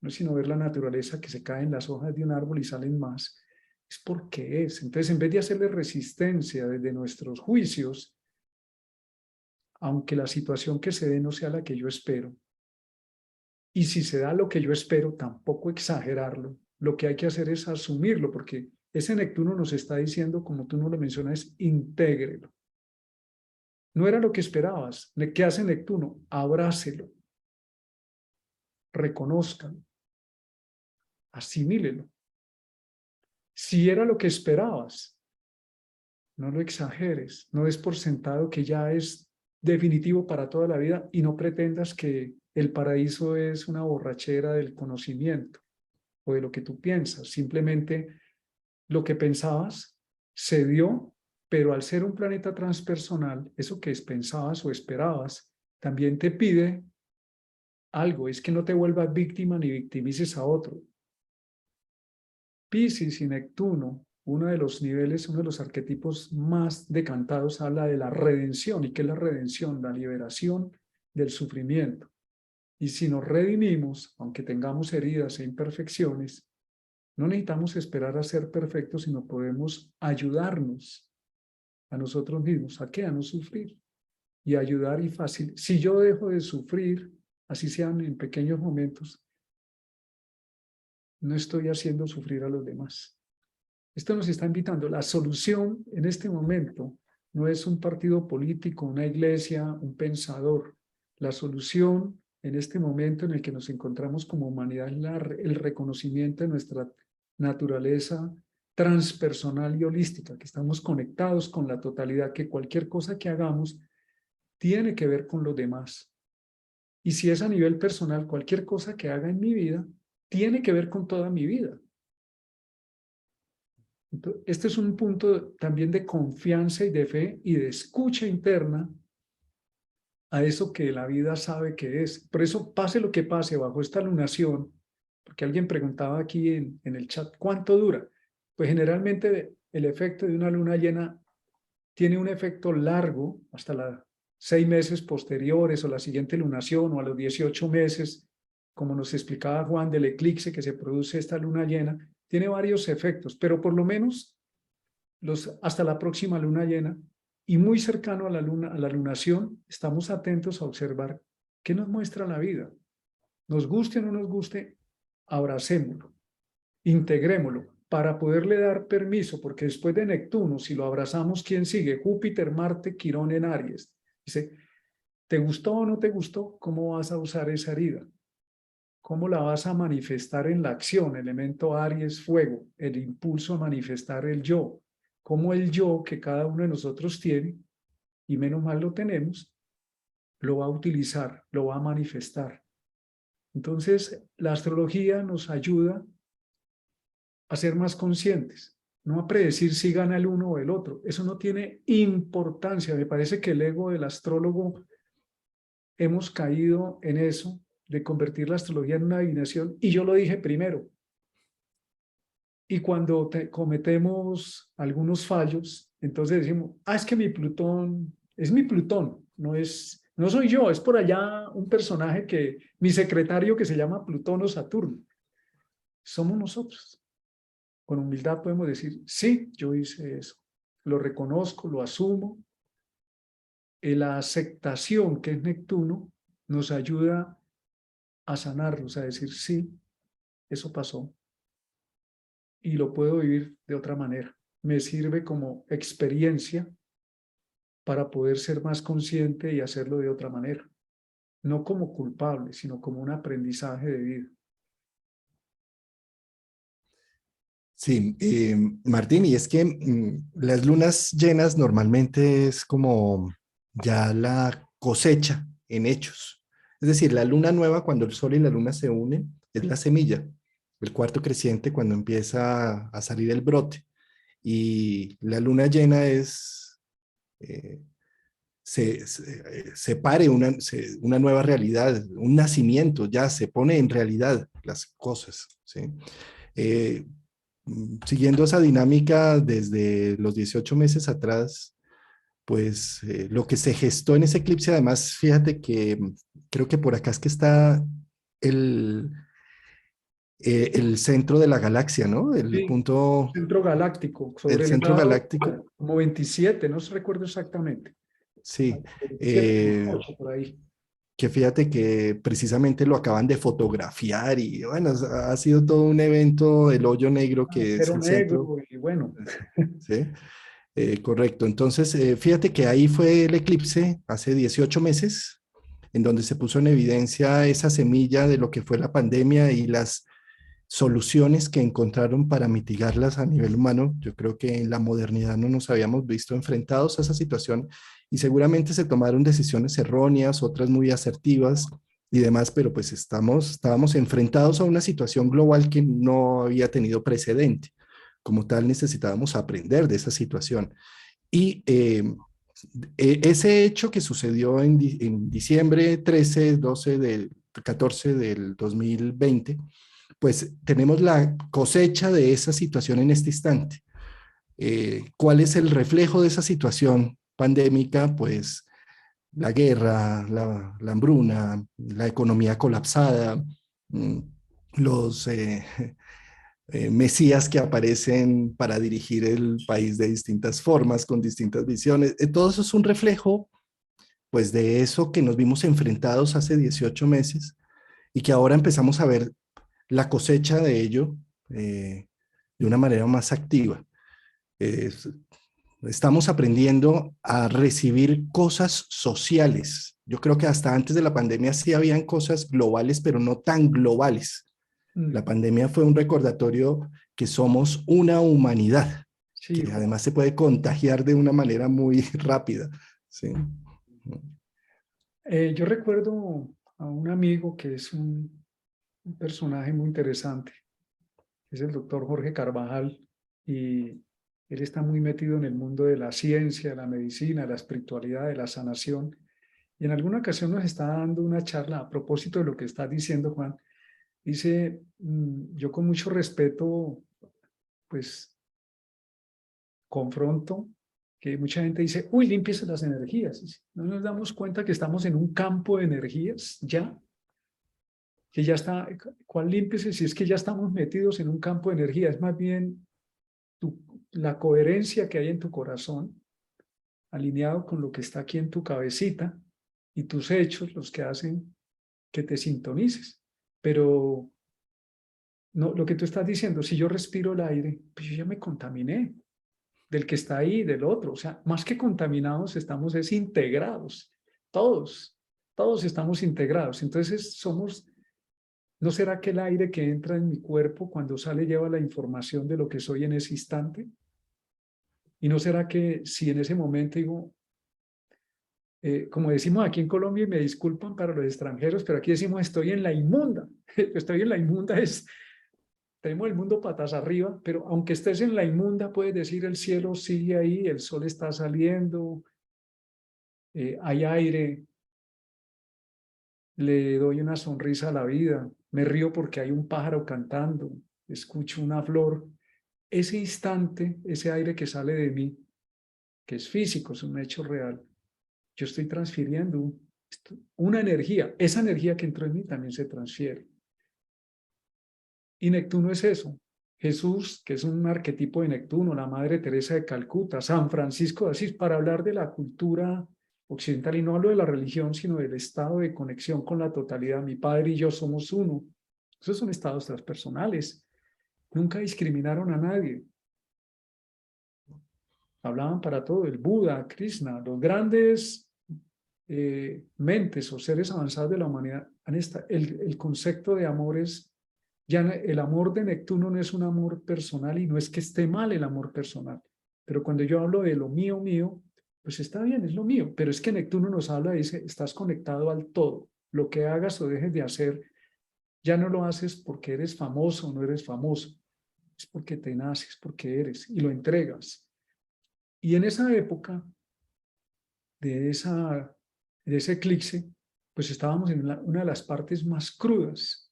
no es sino ver la naturaleza que se caen las hojas de un árbol y salen más, es porque es. Entonces, en vez de hacerle resistencia desde nuestros juicios, aunque la situación que se dé no sea la que yo espero, y si se da lo que yo espero, tampoco exagerarlo, lo que hay que hacer es asumirlo, porque ese Neptuno nos está diciendo, como tú no lo mencionas, intégrelo. No era lo que esperabas. ¿Qué hace Neptuno? Abrácelo, reconózcalo, asimílelo. Si era lo que esperabas, no lo exageres, no des por sentado que ya es definitivo para toda la vida y no pretendas que el paraíso es una borrachera del conocimiento o de lo que tú piensas. Simplemente lo que pensabas se dio, pero al ser un planeta transpersonal, eso que pensabas o esperabas, también te pide algo, es que no te vuelvas víctima ni victimices a otro. Piscis y Neptuno, uno de los niveles, uno de los arquetipos más decantados, habla de la redención. ¿Y qué es la redención? La liberación del sufrimiento. Y si nos redimimos, aunque tengamos heridas e imperfecciones, no necesitamos esperar a ser perfectos, sino podemos ayudarnos a nosotros mismos. ¿A qué? A no sufrir. Y ayudar y fácil. Si yo dejo de sufrir, así sean en pequeños momentos, no estoy haciendo sufrir a los demás. Esto nos está invitando. La solución en este momento no es un partido político, una iglesia, un pensador. La solución en este momento en el que nos encontramos como humanidad es el reconocimiento de nuestra naturaleza transpersonal y holística, que estamos conectados con la totalidad, que cualquier cosa que hagamos tiene que ver con los demás. Y si es a nivel personal, cualquier cosa que haga en mi vida tiene que ver con toda mi vida. Entonces, este es un punto también de confianza y de fe y de escucha interna a eso que la vida sabe que es. Por eso, pase lo que pase bajo esta lunación, porque alguien preguntaba aquí en el chat, ¿cuánto dura? Pues generalmente el efecto de una luna llena tiene un efecto largo hasta los 6 meses posteriores o la siguiente lunación o a los 18 meses, como nos explicaba Juan del eclipse que se produce esta luna llena, tiene varios efectos, pero por lo menos hasta la próxima luna llena y muy cercano a la luna, a la lunación, estamos atentos a observar qué nos muestra la vida. Nos guste o no nos guste, abracémoslo, integrémoslo para poderle dar permiso, porque después de Neptuno, si lo abrazamos, ¿quién sigue? Júpiter, Marte, Quirón en Aries. Dice, ¿te gustó o no te gustó? ¿Cómo vas a usar esa herida? ¿Cómo la vas a manifestar en la acción? Elemento Aries, fuego, el impulso a manifestar el yo. ¿Cómo el yo que cada uno de nosotros tiene, y menos mal lo tenemos, lo va a utilizar, lo va a manifestar? Entonces, la astrología nos ayuda a ser más conscientes, no a predecir si gana el uno o el otro. Eso no tiene importancia. Me parece que el ego del astrólogo hemos caído en eso, de convertir la astrología en una adivinación, y yo lo dije primero. Y cuando cometemos algunos fallos, entonces decimos, es que mi Plutón, es mi Plutón, no soy yo, es por allá un personaje mi secretario que se llama Plutón o Saturno. Somos nosotros. Con humildad podemos decir, sí, yo hice eso. Lo reconozco, lo asumo. La aceptación, que es Neptuno, nos ayuda a sanarnos, a decir, sí, eso pasó. Y lo puedo vivir de otra manera. Me sirve como experiencia para poder ser más consciente y hacerlo de otra manera. No como culpable, sino como un aprendizaje de vida. Sí, Martín, y es que las lunas llenas normalmente es como ya la cosecha en hechos. Es decir, la luna nueva, cuando el sol y la luna se unen, es la semilla. El cuarto creciente, cuando empieza a salir el brote. Y la luna llena es se pare una nueva realidad, un nacimiento, ya se pone en realidad las cosas, ¿sí? Eh, Siguiendo esa dinámica desde los 18 meses atrás, pues lo que se gestó en ese eclipse, además, fíjate que creo que por acá es que está el, el centro de la galaxia, ¿no? El Sí, punto, centro galáctico, el sobre el centro grado galáctico, como 27, no recuerdo exactamente. sí. 7, Eh, 8 por ahí. que fíjate que precisamente lo acaban de fotografiar y bueno, ha sido todo un evento, el hoyo negro que es Agujero el centro, negro y bueno. ¿sí? Correcto. Entonces, fíjate que ahí fue el eclipse hace 18 meses, en donde se puso en evidencia esa semilla de lo que fue la pandemia y las soluciones que encontraron para mitigarlas a nivel humano. Yo creo que en la modernidad no nos habíamos visto enfrentados a esa situación y seguramente se tomaron decisiones erróneas, otras muy asertivas y demás, pero pues estábamos enfrentados a una situación global que no había tenido precedente. Como tal, necesitábamos aprender de esa situación. Y ese hecho que sucedió en diciembre 13, 12 del 14 del 2020, pues tenemos la cosecha de esa situación en este instante. ¿Cuál es el reflejo de esa situación pandémica? Pues la guerra, la hambruna, la economía colapsada, mm, los mesías que aparecen para dirigir el país de distintas formas, con distintas visiones. Todo eso es un reflejo, pues, de eso que nos vimos enfrentados hace 18 meses y que ahora empezamos a ver la cosecha de ello de una manera más activa. Eh, Estamos aprendiendo a recibir cosas sociales. Yo creo que hasta antes de la pandemia sí habían cosas globales, pero no tan globales. La Mm, pandemia fue un recordatorio que somos una humanidad, sí, que Juan. además se puede contagiar de una manera muy rápida. ¿Sí? Yo recuerdo a un amigo que es un personaje muy interesante, es el doctor Jorge Carvajal, y él está muy metido en el mundo de la ciencia, de la medicina, de la espiritualidad, de la sanación. Y en alguna ocasión nos está dando una charla a propósito de lo que está diciendo Juan. Dice, yo con mucho respeto, pues confronto, que mucha gente dice, uy, límpiese las energías. No nos damos cuenta que estamos en un campo de energías ya, que ya está, ¿cuál límpiese? Si es que ya estamos metidos en un campo de energía, es más bien tu, la coherencia que hay en tu corazón, alineado con lo que está aquí en tu cabecita y tus hechos, los que hacen que te sintonices. Pero no, lo que tú estás diciendo, si yo respiro el aire, pues yo ya me contaminé del que está ahí, del otro. O sea, más que contaminados, estamos es integrados. Todos, todos estamos integrados. Entonces somos, ¿no será que el aire que entra en mi cuerpo cuando sale lleva la información de lo que soy en ese instante? ¿Y no será que si en ese momento digo, como decimos aquí en Colombia, y me disculpan para los extranjeros, pero aquí decimos estoy en la inmunda. Estoy en la inmunda es, tenemos el mundo patas arriba, pero aunque estés en la inmunda, puedes decir el cielo sigue ahí, el sol está saliendo, hay aire, le doy una sonrisa a la vida, me río porque hay un pájaro cantando, escucho una flor. Ese instante, ese aire que sale de mí, que es físico, es un hecho real, yo estoy transfiriendo una energía. Esa energía que entró en mí también se transfiere. Y Neptuno es eso. Jesús, que es un arquetipo de Neptuno, la Madre Teresa de Calcuta, San Francisco de Asís, para hablar de la cultura occidental, y no hablo de la religión, sino del estado de conexión con la totalidad. Mi padre y yo somos uno. Esos son estados transpersonales. Nunca discriminaron a nadie. Hablaban para todo. El Buda, Krishna, los grandes mentes o seres avanzados de la humanidad. El concepto de amor es, ya el amor de Neptuno no es un amor personal y no es que esté mal el amor personal. Pero cuando yo hablo de lo mío, mío, pues está bien, es lo mío. Pero es que Neptuno nos habla y dice, estás conectado al todo. Lo que hagas o dejes de hacer, ya no lo haces porque eres famoso o no eres famoso. Es porque te naces, porque eres y lo entregas. Y en esa época, de, de ese eclipse, pues estábamos en una de las partes más crudas.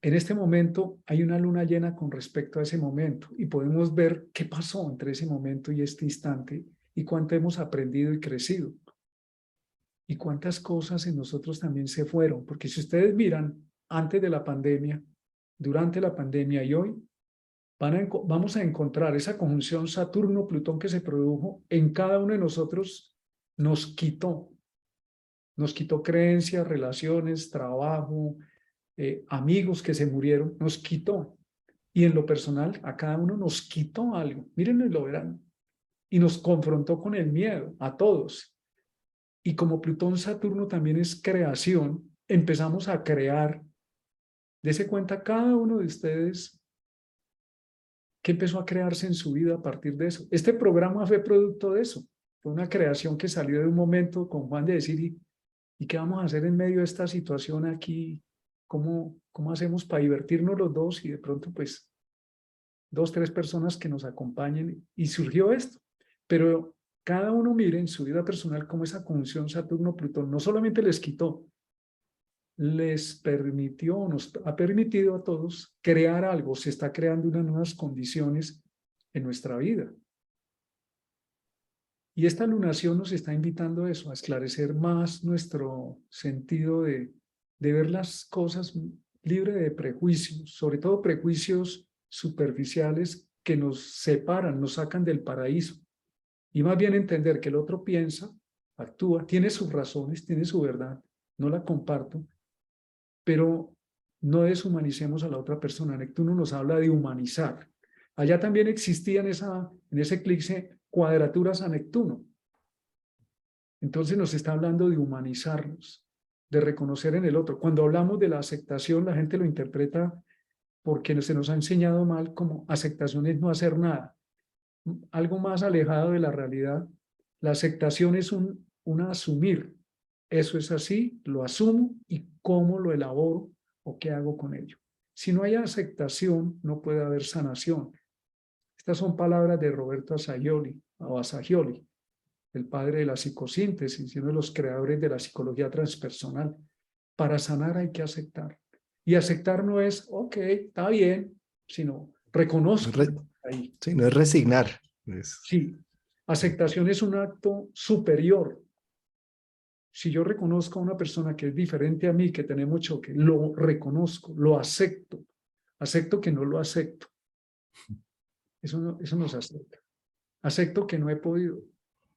En este momento hay una luna llena con respecto a ese momento y podemos ver qué pasó entre ese momento y este instante y cuánto hemos aprendido y crecido. Y cuántas cosas en nosotros también se fueron, porque si ustedes miran antes de la pandemia, durante la pandemia y hoy, vamos a encontrar esa conjunción Saturno-Plutón que se produjo en cada uno de nosotros, nos quitó creencias, relaciones, trabajo, amigos que se murieron, nos quitó. Y en lo personal, a cada uno nos quitó algo. Mírenlo y lo verán. Y nos confrontó con el miedo, a todos. Y como Plutón-Saturno también es creación, empezamos a crear. Dese cuenta cada uno de ustedes que empezó a crearse en su vida a partir de eso. Este programa fue producto de eso. Fue una creación que salió de un momento con Juan de decir, ¿y qué vamos a hacer en medio de esta situación aquí? ¿Cómo hacemos para divertirnos los dos? Y de pronto, pues, 2, 3 personas que nos acompañen. Y surgió esto. Pero cada uno mire en su vida personal cómo esa conjunción Saturno-Plutón no solamente les quitó, les permitió, nos ha permitido a todos crear algo, se está creando unas nuevas condiciones en nuestra vida. Y esta lunación nos está invitando a eso, a esclarecer más nuestro sentido de ver las cosas libre de prejuicios, sobre todo prejuicios superficiales que nos separan, nos sacan del paraíso. Y más bien entender que el otro piensa, actúa, tiene sus razones, tiene su verdad, no la comparto, pero no deshumanicemos a la otra persona. Neptuno nos habla de humanizar. Allá también existían en ese eclipse cuadraturas a Neptuno. Entonces nos está hablando de humanizarnos, de reconocer en el otro. Cuando hablamos de la aceptación, la gente lo interpreta porque se nos ha enseñado mal como aceptación es no hacer nada. Algo más alejado de la realidad. La aceptación es un asumir. Eso es así, lo asumo y cómo lo elaboro o qué hago con ello. Si no hay aceptación, no puede haber sanación. Estas son palabras de Roberto Assagioli, el padre de la psicosíntesis y uno de los creadores de la psicología transpersonal. Para sanar hay que aceptar. Y aceptar no es, ok, está bien, sino reconozco ahí. Sí, no es resignar. Sí, aceptación es un acto superior. Si yo reconozco a una persona que es diferente a mí, que tenemos choque, lo reconozco, lo acepto. Acepto que no lo acepto. Eso nos acepta. Acepto que no he podido.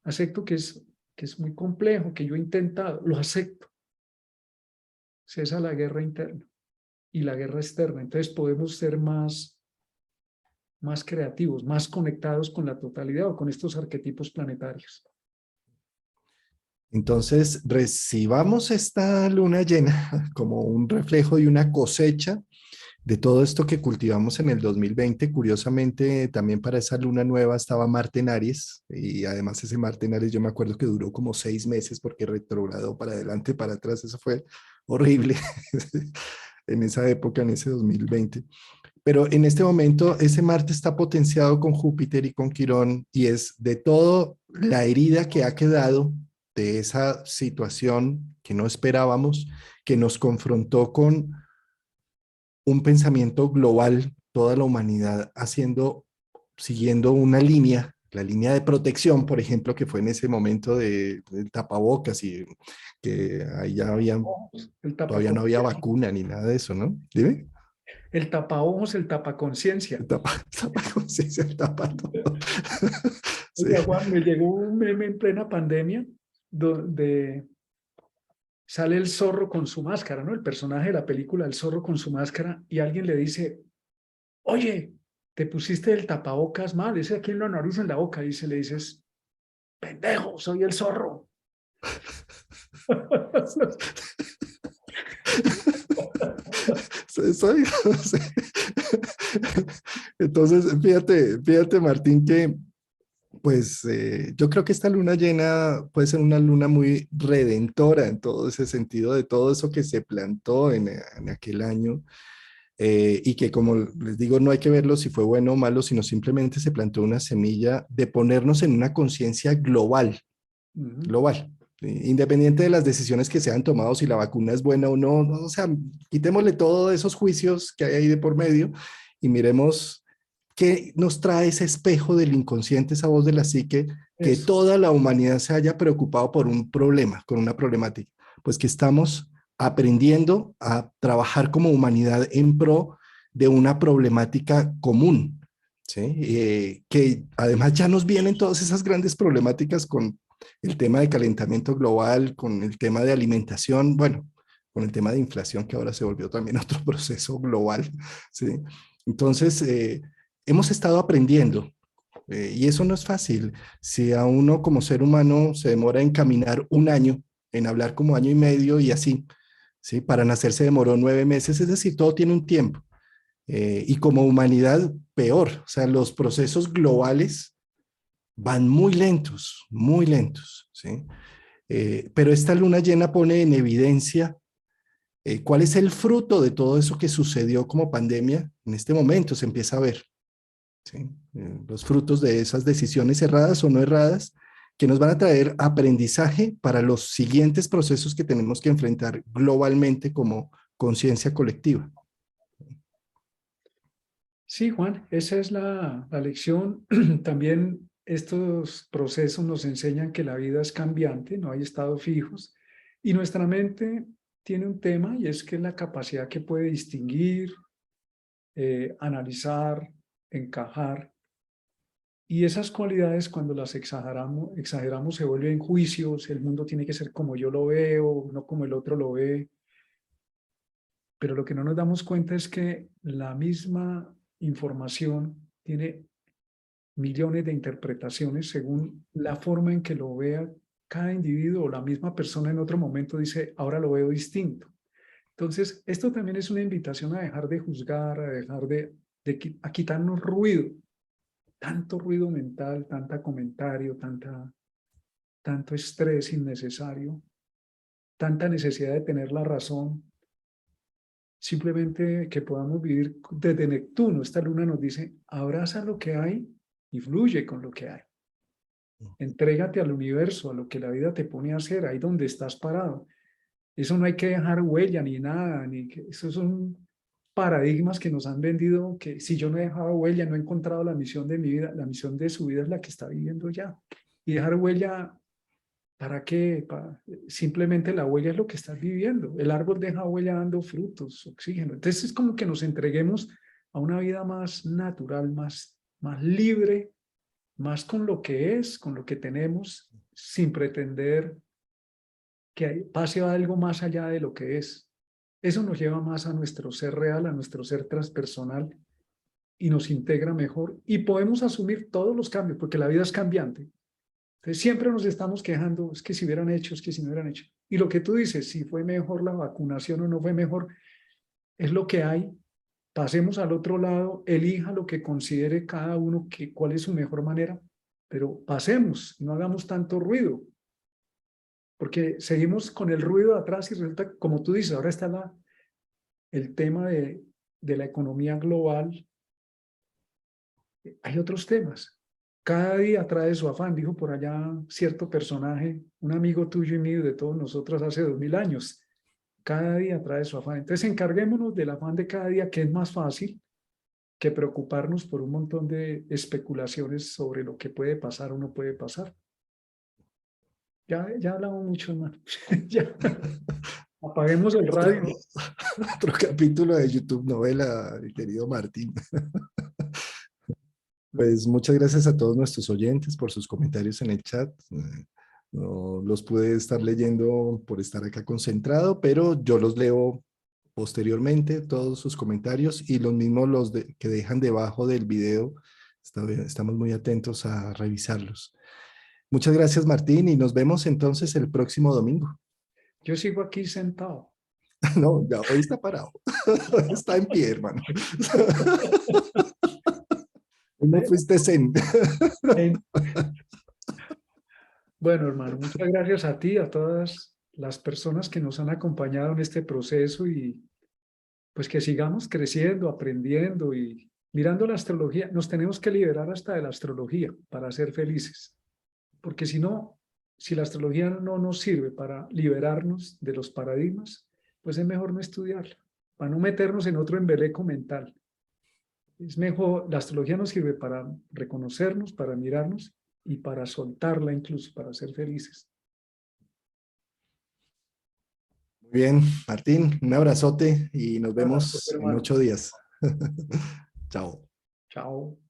Acepto que es muy complejo, que yo he intentado. Lo acepto. Cesa la guerra interna y la guerra externa. Entonces podemos ser más creativos, más conectados con la totalidad o con estos arquetipos planetarios. Entonces, recibamos esta luna llena como un reflejo y una cosecha de todo esto que cultivamos en el 2020. Curiosamente, también para esa luna nueva estaba Marte en Aries, y además ese Marte en Aries yo me acuerdo que duró como 6 meses porque retrogradó para adelante, para atrás. Eso fue horrible en esa época, en ese 2020. Pero en este momento ese Marte está potenciado con Júpiter y con Quirón, y es de todo la herida que ha quedado de esa situación que no esperábamos, que nos confrontó con un pensamiento global, toda la humanidad siguiendo una línea, la línea de protección, por ejemplo, que fue en ese momento del tapabocas, y que ahí ya todavía no había vacuna ni nada de eso, ¿no? Dime. El tapaojos, el tapaconciencia. El tapaconciencia, el tapa todo. Sí. Oiga, Juan, me llegó un meme en plena pandemia donde sale el zorro con su máscara, ¿no? El personaje de la película, el zorro con su máscara, y alguien le dice, oye, te pusiste el tapabocas mal, ese aquí en la nariz, en la boca, y le dices, pendejo, soy el zorro. Soy, entonces, fíjate, Martín, que pues yo creo que esta luna llena puede ser una luna muy redentora en todo ese sentido, de todo eso que se plantó en aquel año, y que, como les digo, no hay que verlo si fue bueno o malo, sino simplemente se plantó una semilla de ponernos en una conciencia global Ujú. global. Independiente de las decisiones que se han tomado, si la vacuna es buena o no, o sea, quitémosle todos esos juicios que hay ahí de por medio y miremos qué nos trae ese espejo del inconsciente, esa voz de la psique, que Eso. toda la humanidad se haya preocupado por un problema, con una problemática. Pues que estamos aprendiendo a trabajar como humanidad en pro de una problemática común, ¿sí? Que además ya nos vienen todas esas grandes problemáticas con el tema de calentamiento global, con el tema de alimentación, bueno, con el tema de inflación, que ahora se volvió también otro proceso global, ¿sí? Entonces, hemos estado aprendiendo y eso no es fácil. Si a uno como ser humano se demora en caminar un año, en hablar como año y medio y así, ¿sí? Para nacer se demoró 9 meses, es decir, todo tiene un tiempo. Y como humanidad, peor. O sea, los procesos globales van muy lentos, ¿sí? Pero esta luna llena pone en evidencia cuál es el fruto de todo eso que sucedió como pandemia. En este momento se empieza a ver, ¿sí? Los frutos de esas decisiones erradas o no erradas que nos van a traer aprendizaje para los siguientes procesos que tenemos que enfrentar globalmente como conciencia colectiva. Sí, Juan, esa es la lección. También estos procesos nos enseñan que la vida es cambiante, no hay estados fijos, y nuestra mente tiene un tema y es que es la capacidad que puede distinguir, analizar, encajar, y esas cualidades cuando las exageramos se vuelven juicios, el mundo tiene que ser como yo lo veo, no como el otro lo ve, pero lo que no nos damos cuenta es que la misma información tiene millones de interpretaciones según la forma en que lo vea cada individuo o la misma persona en otro momento dice, ahora lo veo distinto. Entonces, esto también es una invitación a dejar de juzgar, a dejar a quitarnos ruido, tanto ruido mental, tanta comentario, tanto estrés innecesario, tanta necesidad de tener la razón, simplemente que podamos vivir desde Neptuno. Esta luna nos dice, abraza lo que hay y fluye con lo que hay. Entrégate al universo, a lo que la vida te pone a hacer, ahí donde estás parado. Eso no hay que dejar huella ni nada, esos son paradigmas que nos han vendido, que si yo no he dejado huella, no he encontrado la misión de mi vida, la misión de su vida es la que está viviendo ya. Y dejar huella, ¿para qué? Simplemente la huella es lo que estás viviendo. El árbol deja huella dando frutos, oxígeno. Entonces es como que nos entreguemos a una vida más natural, más libre, más con lo que es, con lo que tenemos, sin pretender que pase algo más allá de lo que es. Eso nos lleva más a nuestro ser real, a nuestro ser transpersonal y nos integra mejor y podemos asumir todos los cambios porque la vida es cambiante. Entonces siempre nos estamos quejando, es que si hubieran hecho, es que si no hubieran hecho. Y lo que tú dices, si fue mejor la vacunación o no fue mejor, es lo que hay. Pasemos al otro lado, elija lo que considere cada uno cuál es su mejor manera, pero pasemos, no hagamos tanto ruido, porque seguimos con el ruido atrás y resulta, como tú dices, ahora está el tema de la economía global. Hay otros temas. Cada día trae su afán, dijo por allá cierto personaje, un amigo tuyo y mío de todos nosotros hace 2000 años. Cada día trae su afán. Entonces encarguémonos del afán de cada día, que es más fácil que preocuparnos por un montón de especulaciones sobre lo que puede pasar o no puede pasar. Ya hablamos mucho, hermano. Ya, apaguemos el radio. Otro, otro capítulo de YouTube novela, mi querido Martín. Pues muchas gracias a todos nuestros oyentes por sus comentarios en el chat. No los pude estar leyendo por estar acá concentrado, pero yo los leo posteriormente, todos sus comentarios y los mismos que dejan debajo del video. Estamos muy atentos a revisarlos. Muchas gracias, Martín, y nos vemos entonces el próximo domingo. Yo sigo aquí sentado. No, ya hoy está parado. Hoy está en pie, hermano. Hoy no fuiste zen. En- Bueno, hermano, muchas gracias a ti, a todas las personas que nos han acompañado en este proceso y pues que sigamos creciendo, aprendiendo y mirando la astrología. Nos tenemos que liberar hasta de la astrología para ser felices, porque si no, si la astrología no nos sirve para liberarnos de los paradigmas, pues es mejor no estudiarla, para no meternos en otro embeleco mental. Es mejor, la astrología nos sirve para reconocernos, para mirarnos y para soltarla incluso, para ser felices. Muy bien, Martín, un abrazote y nos Un abrazo, vemos en hermano. 8 días. Chao. Chao.